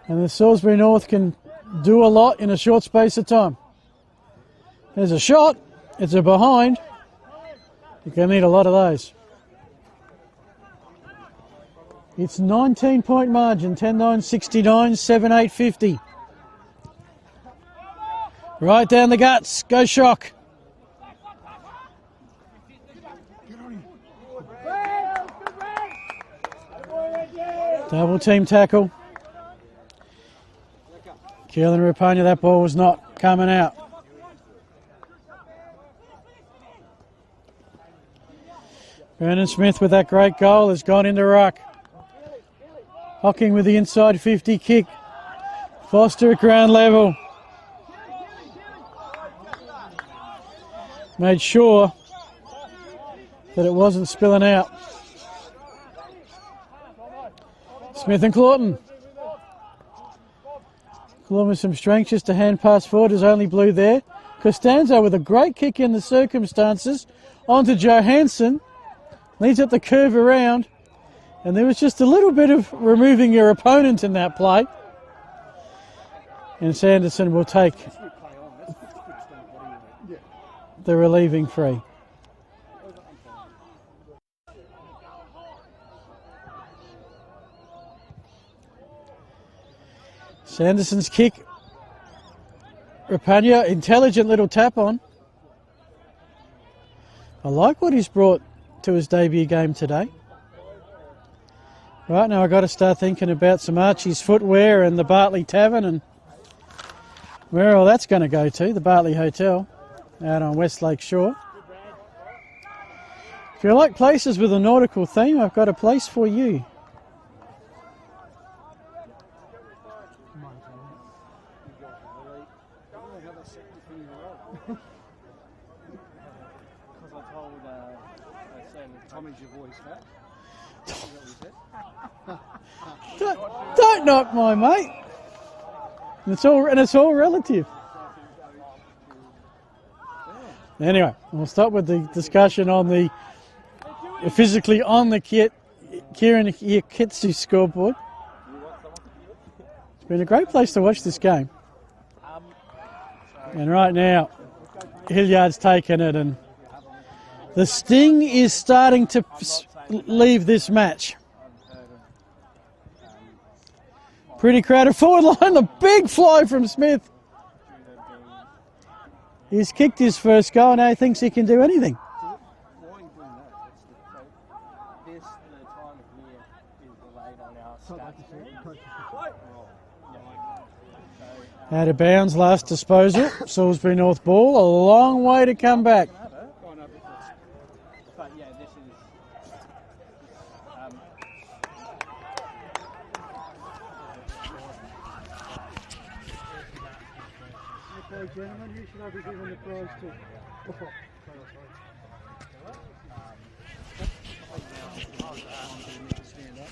And the Salisbury North can do a lot in a short space of time. There's a shot. It's a behind. You're going to need a lot of those. It's 19-point margin, 10-9-69, 7-8-50. Right down the guts. Go Shock. Double team tackle. Keelan Rapania, that ball was not coming out. Vernon Smith with that great goal has gone into ruck. Hocking with the inside 50 kick. Foster at ground level. Made sure that it wasn't spilling out. Smith and Clawton. Clawton with some strength, just a hand pass forward, is only blue there. Costanzo with a great kick in the circumstances. Onto Johansson. Leads up the curve around. And there was just a little bit of removing your opponent in that play. And Sanderson will take the relieving free. Sanderson's kick. Rapania, intelligent little tap on. I like what he's brought to his debut game today. Right now I've got to start thinking about some Archie's footwear and the Bartley Tavern and where all that's going to go to, the Bartley Hotel out on West Lake Shore. If you like places with a nautical theme, I've got a place for you. Don't knock my mate. It's all relative. Anyway, we'll stop with the discussion on the physically on the Kieran Yakitsu scoreboard. It's been a great place to watch this game. And right now, Hilliard's taken it, and the sting is starting to leave this match. Pretty crowded forward line, the big fly from Smith. He's kicked his first goal, now he thinks he can do anything. Out of bounds, last disposal. Salisbury North ball, a long way to come back. Gentlemen, who should I be giving the prize to?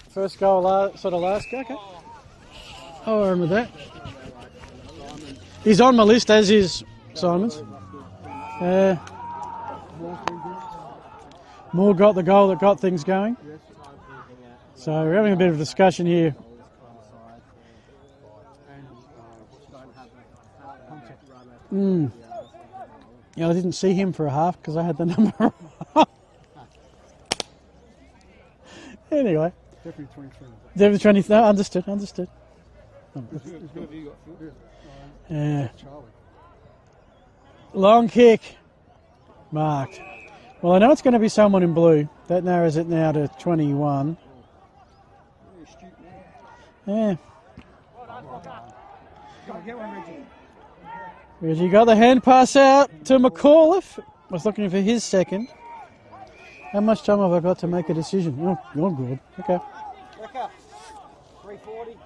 First goal, last go. Okay. I'll remember that. He's on my list, as is Simons. Moore got the goal that got things going. So we're having a bit of a discussion here. Yeah, I didn't see him for a half because I had the number wrong. Anyway. Definitely 23. Definitely 23. No, understood. Long kick. Marked. Well, I know it's going to be someone in blue. That narrows it now to 21. Yeah. Reggie got the hand pass out to McAuliffe. Was looking for his second. How much time have I got to make a decision? Oh, you're good. Okay. 340.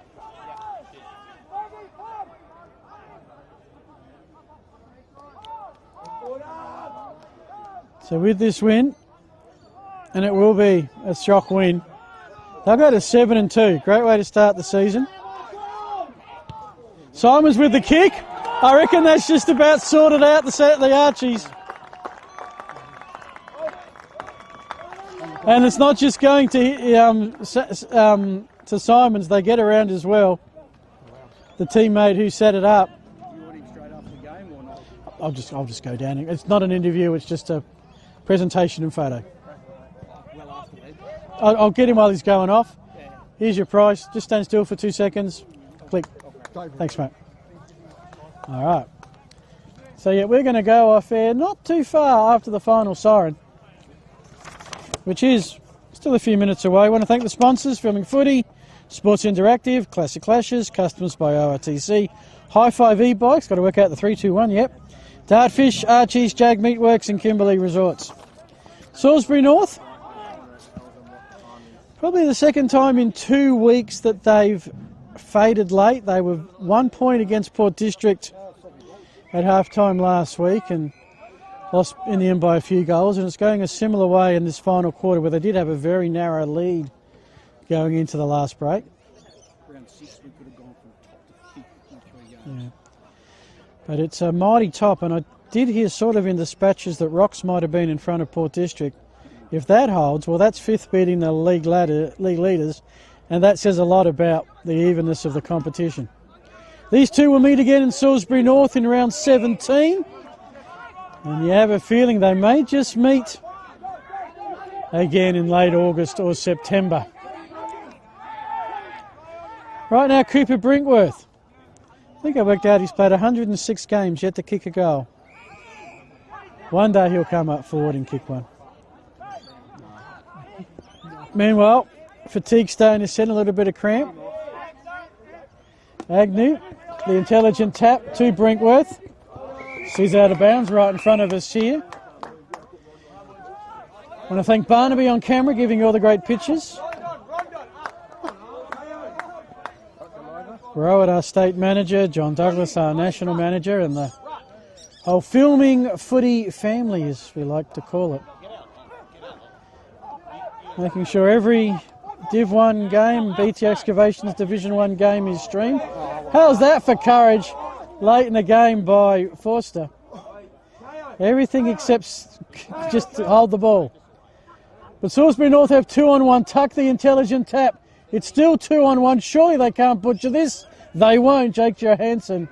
So with this win, and it will be a shock win, they'll go to 7-2. Great way to start the season. Simons with the kick. I reckon that's just about sorted out the Archies. And it's not just going to Simons, they get around as well. The teammate who set it up. You want him straight after the game or not? I'll just go down. It's not an interview, it's just a presentation and photo. Well after then. I'll get him while he's going off. Here's your price. Just stand still for 2 seconds. Click. Thanks, mate. All right. So, yeah, we're going to go off air not too far after the final siren, which is still a few minutes away. I want to thank the sponsors, Filming Footy, Sports Interactive, Classic Clashes, Customers by ORTC, High Five E-Bikes, got to work out the 3-2-1, yep. Dartfish, Archie's, Jag Meatworks and Kimberley Resorts. Salisbury North, probably the second time in 2 weeks that they've faded late. They were 1 point against Port District at half-time last week and lost in the end by a few goals, and it's going a similar way in this final quarter where they did have a very narrow lead going into the last break. Round 6 we could have gone from top to 5th in 3 games. Yeah. But it's a mighty top, and I did hear sort of in dispatches that Rocks might have been in front of Port District. If that holds, well, that's 5th beating the league leaders, and that says a lot about the evenness of the competition. These two will meet again in Salisbury North in round 17. And you have a feeling they may just meet again in late August or September. Right now, Cooper Brinkworth. I think I worked out he's played 106 games, yet to kick a goal. One day he'll come up forward and kick one. Meanwhile, fatigue starting to set, a little bit of cramp. Agnew, the intelligent tap to Brinkworth. She's out of bounds right in front of us here. I want to thank Barnaby on camera, giving you all the great pictures. Rowett, our state manager, John Douglas, our national manager, and the whole filming footy family, as we like to call it. Making sure every Div 1 game, BT Excavations Division 1 game is streamed. How's that for courage late in the game by Forster? Everything except just to hold the ball. But Salisbury North have 2-on-1. Tuck the intelligent tap. It's still 2-on-1. Surely they can't butcher this. They won't. Jake Johansson.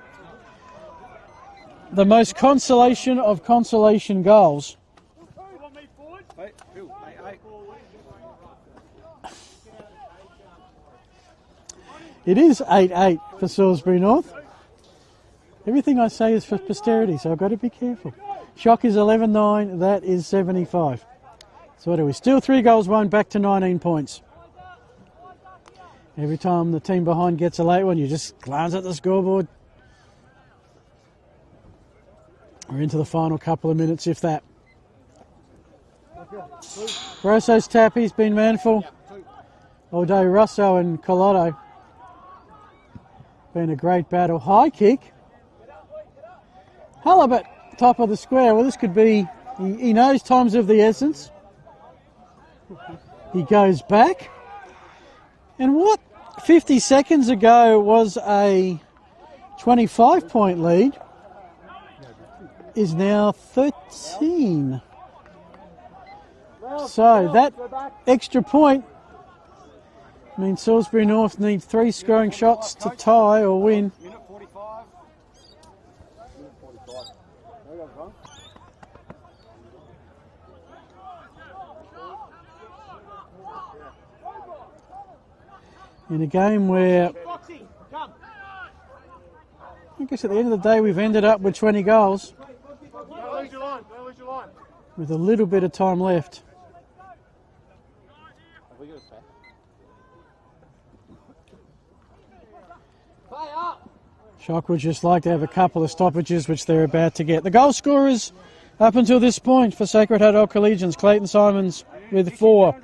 The most consolation of consolation goals. It is 8-8 for Salisbury North. Everything I say is for posterity, so I've got to be careful. Shock is 11-9. That is 75. So what are we? Still 3 goals won, back to 19 points. Every time the team behind gets a late one, you just glance at the scoreboard. We're into the final couple of minutes, if that. Rosso's tap, he's been manful. All day, Rosso and Collotto. Been a great battle. High kick. Halibut, top of the square. Well, this could be, he knows time's of the essence. He goes back. And what 50 seconds ago was a 25-point lead is now 13. So that extra point means Salisbury North need 3 scoring shots to tie or win. In a game where, I guess at the end of the day, we've ended up with 20 goals. With a little bit of time left. Shock would just like to have a couple of stoppages, which they're about to get. The goal scorers up until this point for Sacred Heart Old Collegians: Clayton Simons with 4,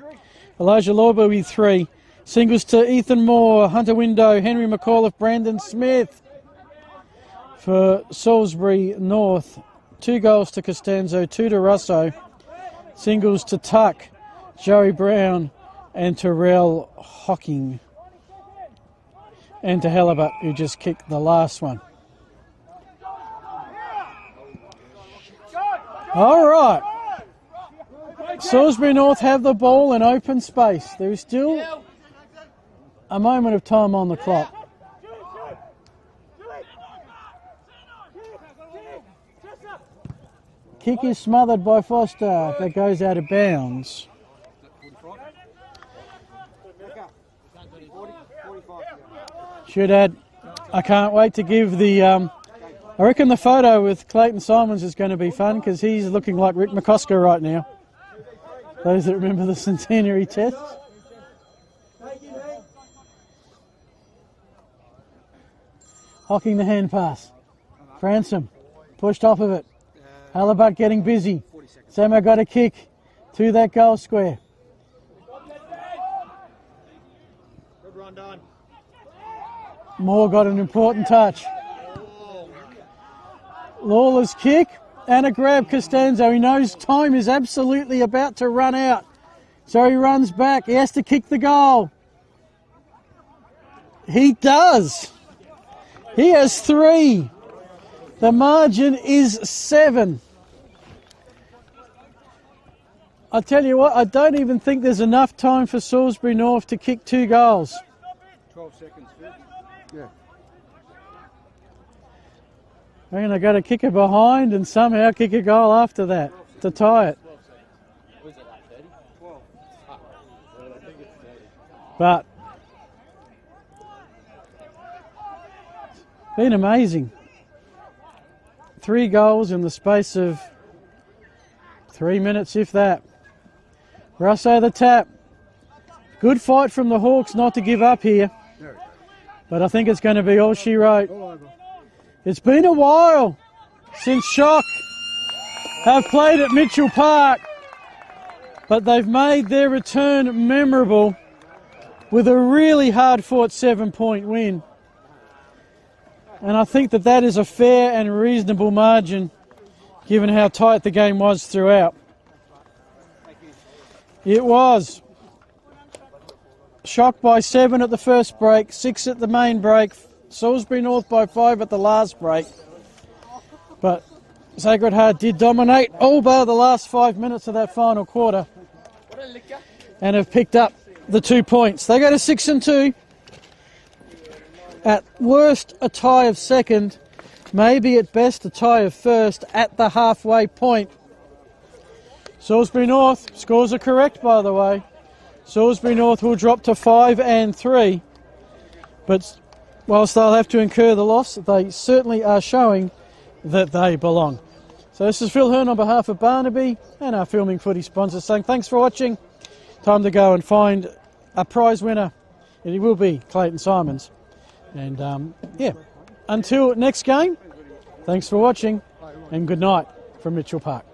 Elijah Lorber with 3, singles to Ethan Moore, Hunter Window, Henry McAuliffe, Brandon Smith. For Salisbury North, 2 goals to Costanzo, 2 to Russo, singles to Tuck, Joey Brown and Terrell Hocking. And to Halibut, who just kicked the last one. All right. Salisbury North have the ball in open space. There is still a moment of time on the clock. Kick is smothered by Foster. That goes out of bounds. Should add, I can't wait to give the, I reckon the photo with Clayton Simons is going to be fun because he's looking like Rick McCosker right now. Those that remember the centenary test. Hocking the hand pass. Fransom pushed off of it. Halibut getting busy. Samo got a kick to that goal square. Good run, Don. Moore got an important touch. Lawler's kick and a grab. Costanzo, he knows time is absolutely about to run out. So he runs back. He has to kick the goal. He does. He has 3. The margin is 7. I tell you what, I don't even think there's enough time for Salisbury North to kick 2 goals. 12 seconds. Yeah. I reckon I got to kick it behind and somehow kick a goal after that to tie it. But been amazing. 3 goals in the space of 3 minutes, if that. Russo the tap. Good fight from the Hawks not to give up here. But I think it's going to be all she wrote. It's been a while since Shock have played at Mitchell Park, but they've made their return memorable with a really hard-fought 7-point win. And I think that that is a fair and reasonable margin given how tight the game was throughout. It was. Shock by 7 at the first break, 6 at the main break, Salisbury North by 5 at the last break. But Sacred Heart did dominate all bar the last 5 minutes of that final quarter and have picked up the 2 points. They go to 6-2. At worst, a tie of second, maybe at best a tie of first at the halfway point. Salisbury North, scores are correct by the way. Salisbury North will drop to 5-3, but whilst they'll have to incur the loss, they certainly are showing that they belong. So this is Phil Hearn on behalf of Barnaby and our Filming Footy sponsors saying thanks for watching. Time to go and find a prize winner. It will be Clayton Simons. And yeah, until next game, thanks for watching and good night from Mitchell Park.